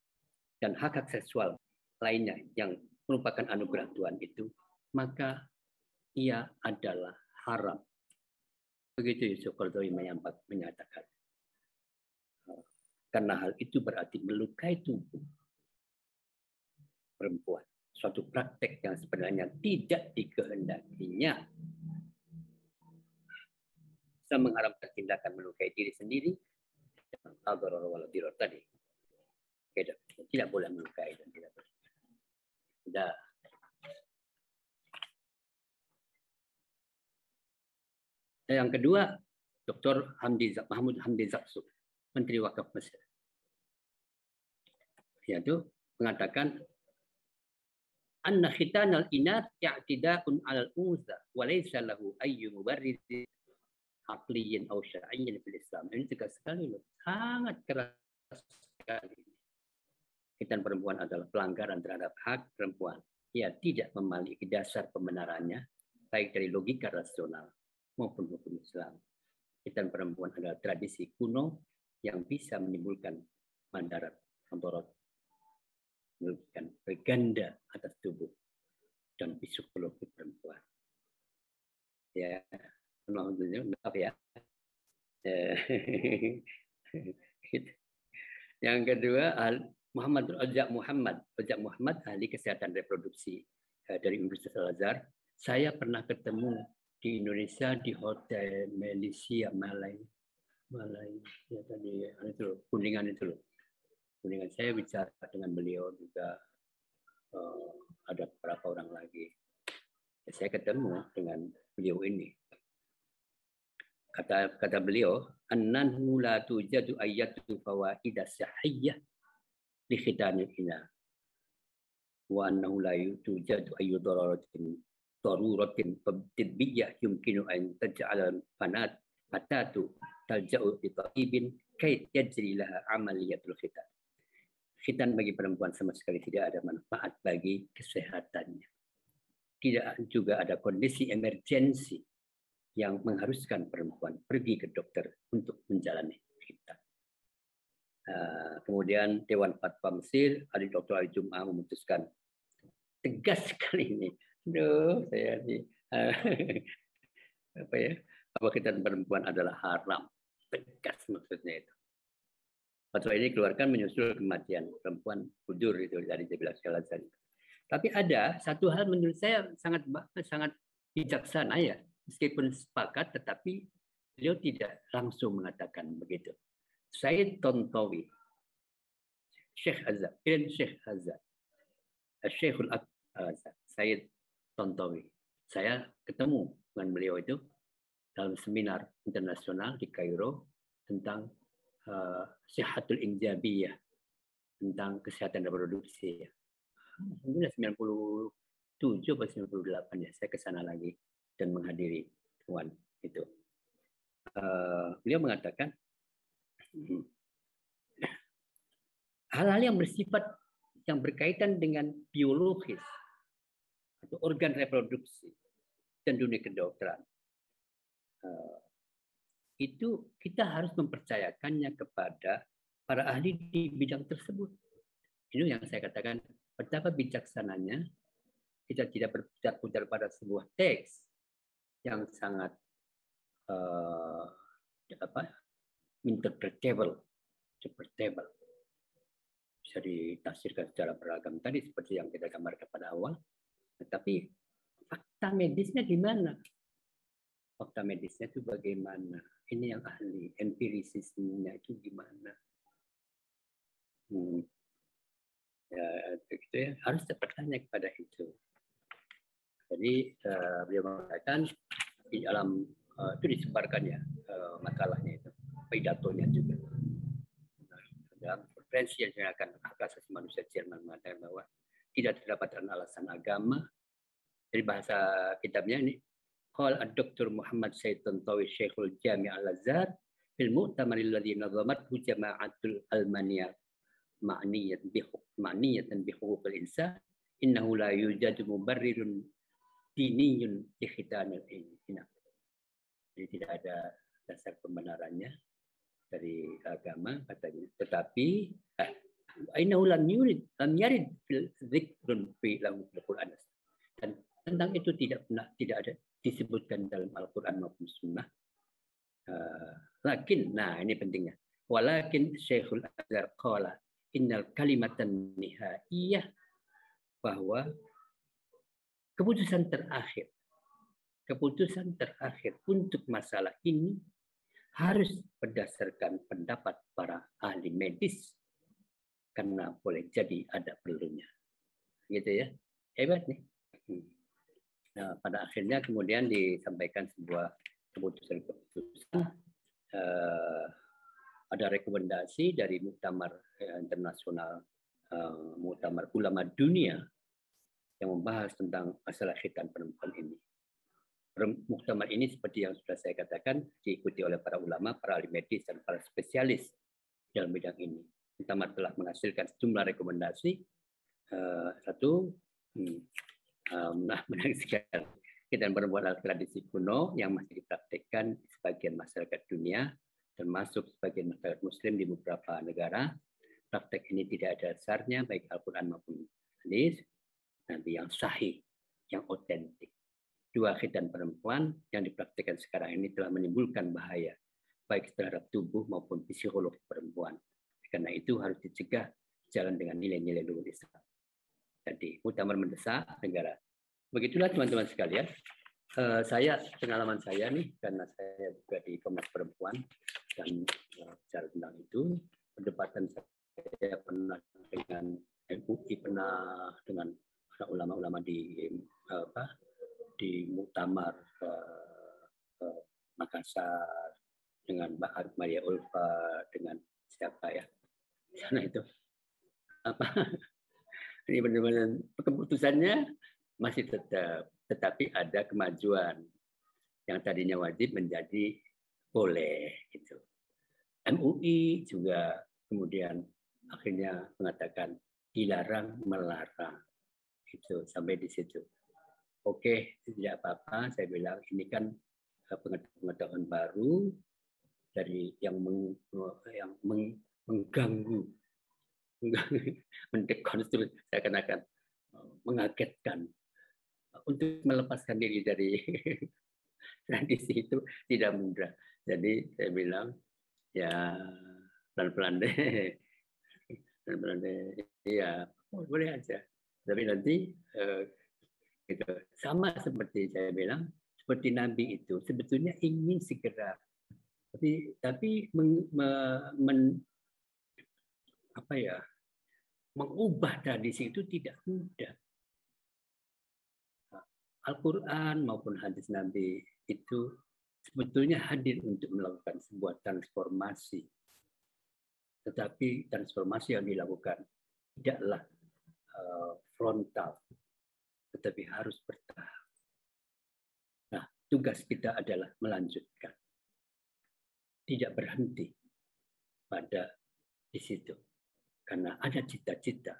dan hak-hak seksual lainnya yang merupakan anugerah Tuhan itu, maka ia adalah haram. Begitu Yusuf Qaradawi menyatakan. Karena hal itu berarti melukai tubuh perempuan. Suatu praktek yang sebenarnya tidak dikehendakinya. Bisa mengharamkan tindakan melukai diri sendiri. Tadi. Tidak boleh melukai dan tidak boleh. Sudah. Yang kedua, Dr. Mahmud Hamdi Zaksu, Menteri Wakaf Mesir. yaitu mengatakan anna khitanal inat i'tida'un 'alal unsa wa laysa lahu ayyu mubarrir aqliyyin aw syar'iyyin fil Islam. Ini tegas sekali loh. Sangat keras sekali. Khitan perempuan adalah pelanggaran terhadap hak perempuan. Ia tidak memiliki dasar pembenarannya baik dari logika rasional maupun hukum Islam. Khitan perempuan adalah tradisi kuno yang bisa menimbulkan mandarat, kontorot, menimbulkan berganda atas tubuh dan psikologi perempuan. Ya, maaf ya. Yang kedua, Ojak Muhammad, ahli kesehatan reproduksi dari Universitas Al-Azhar. Saya pernah ketemu di Indonesia di Hotel Malaysia, Malai ya tadi itu Kuningan itu loh. Kuningan, saya bicara dengan beliau juga, ada beberapa orang lagi. Saya ketemu dengan beliau ini. Kata beliau, annahu la tujadu ayatu fawaida sahiyyah li khitanil ina wa annahu la tujadu ayu daruratin tibbiyah yumkinu an taj'al fanat fatatu talja'u bi tabibin kay yajri laha amaliyatul khitan. Khitan bagi perempuan sama sekali tidak ada manfaat bagi kesehatannya. Tidak juga ada kondisi emergensi yang mengharuskan perempuan pergi ke dokter untuk menjalani khitan. Kemudian Dewan Fatwa Mesir, Dr. Ali Jum'ah memutuskan tegas sekali ini. Saya di bahwa khitan perempuan adalah haram. Tegas maksudnya itu. Fatwa ini keluarkan menyusul kematian perempuan kudur itu dari Jabal Al-Azhar. Tapi ada satu hal menurut saya sangat bijaksana ya. Meskipun sepakat, tetapi beliau tidak langsung mengatakan begitu. Said Tontowi, Syekh Azhar, Syekhul Azhar, Said Tontowi. Saya ketemu dengan beliau itu dalam seminar internasional di Kairo tentang Sihatul Injabiyah, tentang kesehatan reproduksi. Mungkin 97 atau 98 ya, saya ke sana lagi dan menghadiri temuan itu. Beliau mengatakan hal-hal yang bersifat yang berkaitan dengan biologis atau organ reproduksi dan dunia kedokteran itu kita harus mempercayakannya kepada para ahli di bidang tersebut. Ini yang saya katakan betapa bijaksananya kita tidak berputar pada sebuah teks yang sangat interpretable, bisa ditafsirkan secara beragam tadi seperti yang kita gambarkan pada awal. Tetapi fakta medisnya di mana? Fakta medisnya itu bagaimana? Ini yang ahli, empirisisnya itu gimana? Ya, gitu ya. Harus bertanya kepada itu. Jadi beliau mengatakan di dalam itu disebarkan ya makalahnya itu, pidatonya juga. Dalam konferensi yang dilaksanakan hak asasi manusia Jerman mengatakan bahwa tidak terdapat alasan agama. Dari bahasa kitabnya ini, qala ad-Dr. Muhammad Said Tontowi Syekhul Jami' Al-Azhar fil mu'tamar alladhi nazamathu jama'atul Almania ma'niyatan bi huquq al-insan innahu la yujadu mubarrirun diniyun li khitanil ina. Jadi tidak ada dasar pembenarannya dari agama katanya. Tetapi innahu lam yarid fil dzikrun fi al-Qur'an. Dan tentang itu tidak ada disebutkan dalam Al-Qur'an maupun Sunnah. Lakin, nah ini pentingnya. Walakin Syekhul Azhar qala innal kalimatan nihaiyah, bahwa keputusan terakhir untuk masalah ini harus berdasarkan pendapat para ahli medis, karena boleh jadi ada perlunya. Gitu ya. Hebat nih. Nah, pada akhirnya kemudian disampaikan sebuah keputusan. Ada rekomendasi dari Muktamar Internasional Muktamar Ulama Dunia yang membahas tentang masalah khitan perempuan ini. Muktamar ini seperti yang sudah saya katakan diikuti oleh para ulama, para ahli medis dan para spesialis dalam bidang ini. Muktamar telah menghasilkan sejumlah rekomendasi. Menarik sekali. Khitan perempuan adalah tradisi kuno yang masih dipraktikkan di sebagian masyarakat dunia, termasuk sebagian masyarakat Muslim di beberapa negara. Praktek ini tidak ada dasarnya baik Al-Quran maupun hadis Nabi yang sahih, yang otentik. Dua khitan perempuan yang dipraktikkan sekarang ini telah menimbulkan bahaya baik terhadap tubuh maupun psikologi perempuan. Karena itu harus dicegah jalan dengan nilai-nilai luhur Islam. Jadi muktamar mendesak negara. Begitulah teman-teman sekalian. Pengalaman saya nih, karena saya juga di Komnas Perempuan dan bicara tentang itu, perdebatan saya pernah dengan MUI, pernah dengan ulama-ulama di Muktamar Makassar, dengan Mbak Maria Ulfa, dengan siapa ya sana itu ini benar-benar keputusannya masih tetap, tetapi ada kemajuan yang tadinya wajib menjadi boleh gitu. MUI juga kemudian akhirnya mengatakan dilarang melarang itu sampai di situ. Oke, tidak apa-apa. Saya bilang ini kan pengetahuan baru dari yang mengganggu, mendekonstruksi, saya katakan mengagetkan. Untuk melepaskan diri dari tradisi itu tidak mudah. Jadi saya bilang ya pelan-pelan deh, pelan-pelan deh. Iya, boleh aja. Tapi nanti gitu. Sama seperti saya bilang, seperti Nabi itu sebetulnya ingin segera, tapi mengubah tradisi itu tidak mudah. Al-Quran maupun hadis Nabi itu sebetulnya hadir untuk melakukan sebuah transformasi. Tetapi transformasi yang dilakukan tidaklah frontal, tetapi harus bertahap. Nah, tugas kita adalah melanjutkan. Tidak berhenti pada di situ. Karena ada cita-cita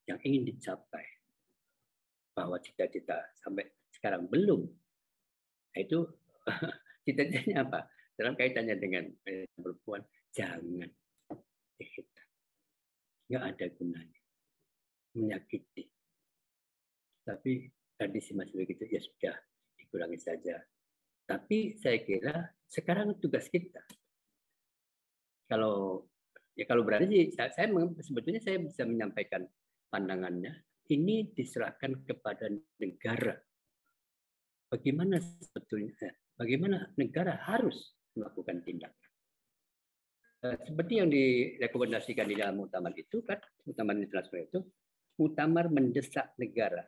yang ingin dicapai. Bahwa cita-cita sampai sekarang belum. Nah, itu cita-citanya apa? Dalam kaitannya dengan perempuan, jangan dihitang. Nggak ada gunanya. Menyakiti. Tapi tradisi masih begitu, ya sudah, dikurangi saja. Tapi saya kira sekarang tugas kita. Kalau berani sih, sebetulnya saya bisa menyampaikan pandangannya. Ini diserahkan kepada negara. Bagaimana negara harus melakukan tindakan. Seperti yang direkomendasikan di dalam muktamar itu kan, muktamar internasional itu, muktamar mendesak negara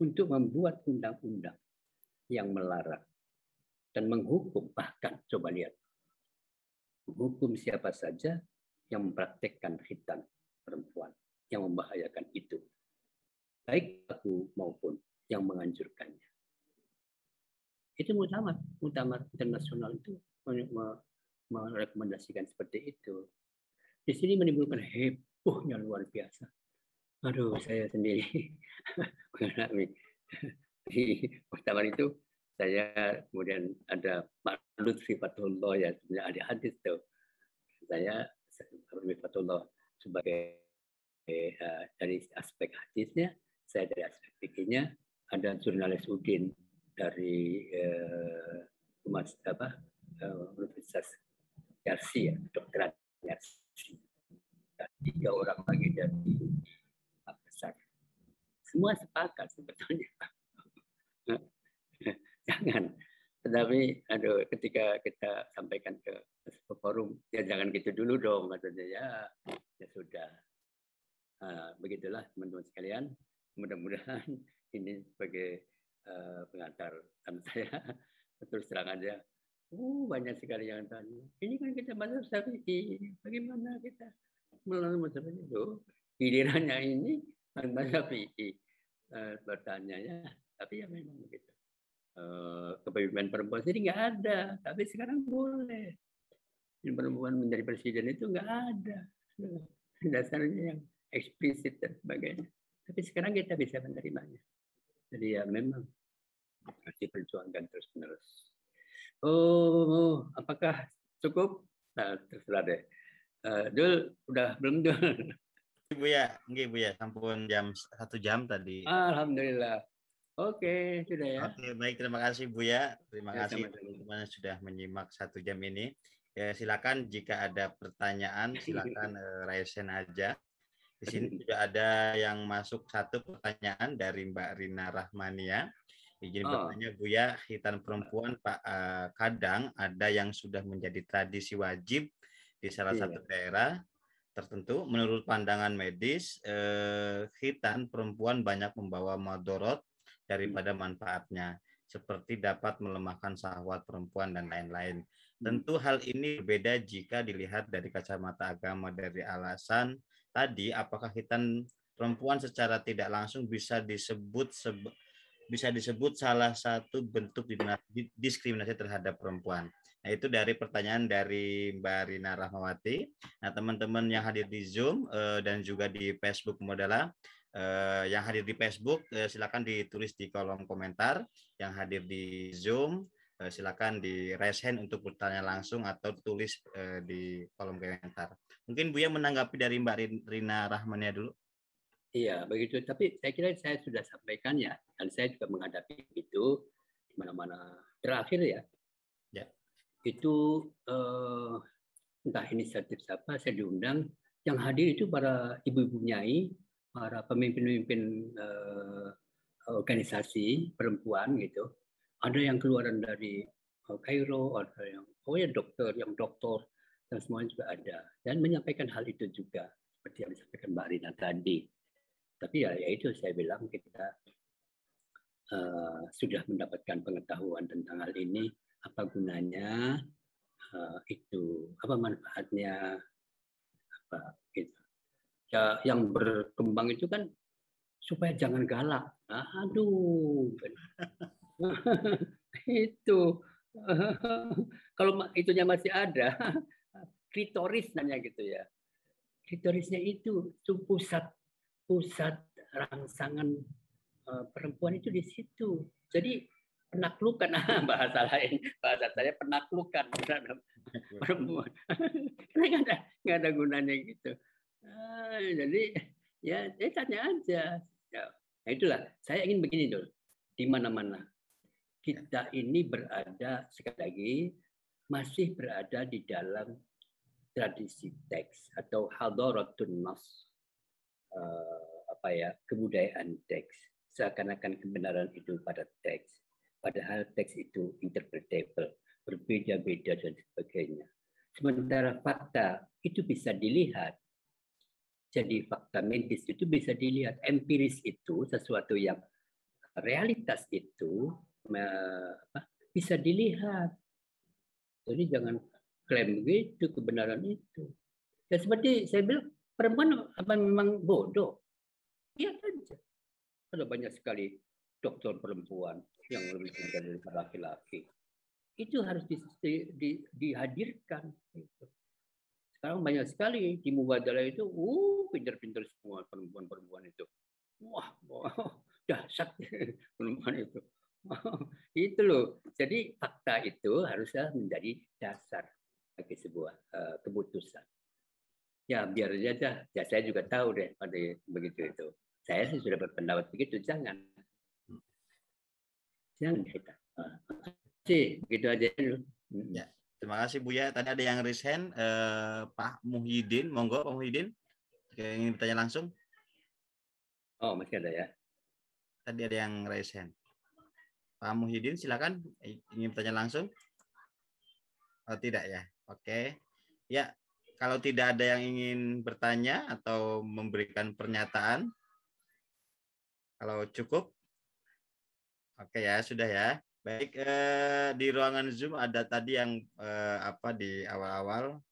untuk membuat undang-undang yang melarang dan menghukum, bahkan coba lihat, menghukum siapa saja yang mempraktekkan khitan perempuan yang membahayakan itu, baik pelaku maupun yang menganjurkannya. Itu muktamar internasional itu merekomendasikan seperti itu. Di sini menimbulkan hebohnya luar biasa. Aduh, saya sendiri mengalami di muktamar itu. Saya kemudian ada Pak Lutfi Fatullah, ya ada hadis tuh. Saya Lutfi Fatullah sebagai dari aspek hadisnya, saya dari aspek fikihnya. Ada jurnalis Udin dari Universitas Yarsi, Dokteran Yarsi. 3 orang lagi dari Makassar. Semua sepakat sebetulnya. Jangan. Tetapi ketika kita sampaikan ke forum, ya jangan gitu dulu dong, maksudnya ya sudah. Begitulah teman-teman sekalian. Mudah-mudahan ini sebagai pengantar saya. Terus terang aja, banyak sekali yang tanya. Ini kan kita mazhab Syafi'i, bagaimana kita melalui mazhab itu? Gilirannya ini bahasa PI bertanya, tapi ya memang begitu. Kepemimpinan perempuan sendiri nggak ada, tapi sekarang boleh. Perempuan menjadi presiden itu nggak ada. Dasarnya yang eksplisit dan sebagainya. Tapi sekarang kita bisa menerimanya. Jadi ya memang harus diperjuangkan terus-menerus. Oh, apakah cukup? Nah, terserah deh. Dul, udah belum Dul? Bu ya, enggak Bu ya, sampun jam 1 jam tadi. Alhamdulillah. Oke, sudah ya. Oke, baik, terima kasih Bu ya. Terima Ya, kasih sama-sama. teman-teman yang sudah menyimak 1 jam ini. Ya, silakan jika ada pertanyaan, silakan raise hand aja. Di sini juga ada yang masuk 1 pertanyaan dari Mbak Rina Rahmania. Izin bertanya Bu ya, khitan perempuan Pak, kadang ada yang sudah menjadi tradisi wajib di salah satu daerah tertentu. Menurut pandangan medis, khitan perempuan banyak membawa madorot daripada manfaatnya, seperti dapat melemahkan syahwat perempuan dan lain-lain. Tentu hal ini berbeda jika dilihat dari kacamata agama. Dari alasan tadi, apakah khitan perempuan secara tidak langsung bisa disebut salah satu bentuk diskriminasi terhadap perempuan? Nah, itu dari pertanyaan dari Mbak Rina Rahmawati. Nah, teman-teman yang hadir di Zoom dan juga di Facebook Modala, yang hadir di Facebook silakan ditulis di kolom komentar. Yang hadir di Zoom silakan di raise hand untuk bertanya langsung atau tulis di kolom komentar. Mungkin Buya menanggapi dari Mbak Rina Rahmania dulu. Iya, begitu. Tapi saya kira saya sudah sampaikan ya, dan saya juga menghadapi itu di mana-mana. Terakhir ya, itu entah inisiatif siapa, saya diundang. Yang hadir itu para ibu-ibu nyai, para pemimpin-pemimpin organisasi perempuan gitu. Ada yang keluaran dari Kairo, ada yang dokter, dan semuanya juga ada. Dan menyampaikan hal itu juga, seperti yang disampaikan Mbak Rina tadi. Tapi ya itu saya bilang kita sudah mendapatkan pengetahuan tentang hal ini, apa gunanya, itu apa manfaatnya, apa gitu. Ya, yang berkembang itu kan supaya jangan galak. Aduh, itu kalau itunya masih ada, klitoris namanya gitu ya. Klitorisnya itu pusat rangsangan perempuan itu di situ. Jadi penaklukan, bahasa lain, bahasa saya penaklukan terhadap perempuan. Karena nggak ada gunanya gitu. Jadi ya tanya aja. Ya, nah itulah saya ingin begini dulu. Di mana-mana kita ini berada, sekali lagi masih berada di dalam tradisi teks atau hadaratun nas, kebudayaan teks, seakan-akan kebenaran itu pada teks, padahal teks itu interpretable, berbeda-beda dan sebagainya. Sementara fakta itu bisa dilihat, jadi fakta medis itu bisa dilihat, empiris itu sesuatu yang realitas itu bisa dilihat. Jadi jangan klaim begitu kebenaran itu. Ya seperti saya bilang, perempuan apa memang bodoh? Iya saja. Ada banyak sekali dokter perempuan yang lebih pintar daripada laki-laki. Itu harus dihadirkan. Sekarang banyak sekali di Mubadalah itu, pintar-pintar semua perempuan-perempuan itu. Wah, dahsyat perempuan itu. Itu loh. Jadi fakta itu harusnya menjadi dasar bagi sebuah keputusan. Ya biar saja. Ya saya juga tahu deh pada begitu itu. Saya sih sudah berpendapat begitu. Jangan kita. Begitu aja dulu. Ya, terima kasih Buya. Tadi ada yang raise hand, Pak Muhyiddin. Monggo Pak Muhyiddin. Ingin bertanya langsung? Oh masih ada ya. Tadi ada yang raise hand. Pak Muhyiddin, silakan. Ingin bertanya langsung? Oh, tidak ya. Oke. Ya, kalau tidak ada yang ingin bertanya atau memberikan pernyataan, kalau cukup, oke ya, sudah ya. Baik, di ruangan Zoom ada tadi yang di awal-awal.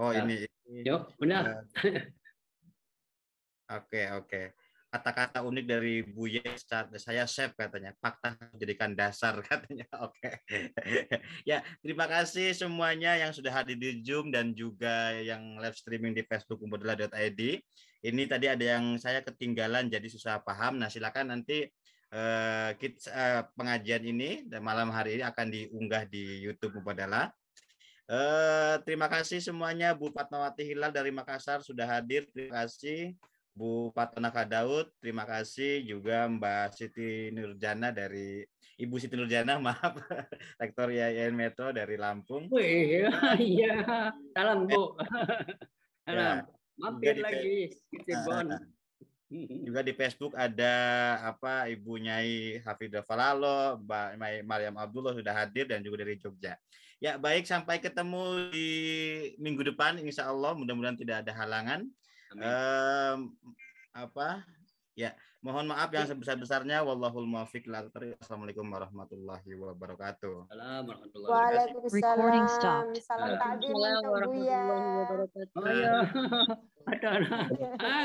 Oh, ya. Ini Yuk, benar. Oke. Kata-kata unik dari Buya, saya save katanya. Fakta menjadikan dasar katanya. Oke. Ya, terima kasih semuanya yang sudah hadir di Zoom dan juga yang live streaming di Facebook umbodela.id. Ini tadi ada yang saya ketinggalan jadi susah paham. Nah, silakan nanti pengajian ini dan malam hari ini akan diunggah di YouTube Umbodela. Terima kasih semuanya. Bu Fatmawati Hilal dari Makassar sudah hadir. Terima kasih. Bu Patonaka Daud, terima kasih juga Mbak Siti Nurjana dari Ibu Siti Nurjana, maaf, Rektor IAIN Metro dari Lampung. Wih, iya, salam Bu. Salam. Ya, Mampir lagi ke Cirebon. Juga di Facebook ada Ibu Nyai Hafidah Falalo, Mbak Mariam Abdullah sudah hadir dan juga dari Jogja. Ya, baik, sampai ketemu di minggu depan, insya Allah, mudah-mudahan tidak ada halangan. Ya, mohon maaf yang sebesar-besarnya. Wallahul muwaffiq ila aqwamit. Assalamualaikum warahmatullahi wabarakatuh. Recording stopped. Waalaikumsalam. Salam takdim untuk Buya. Oh ya, ada.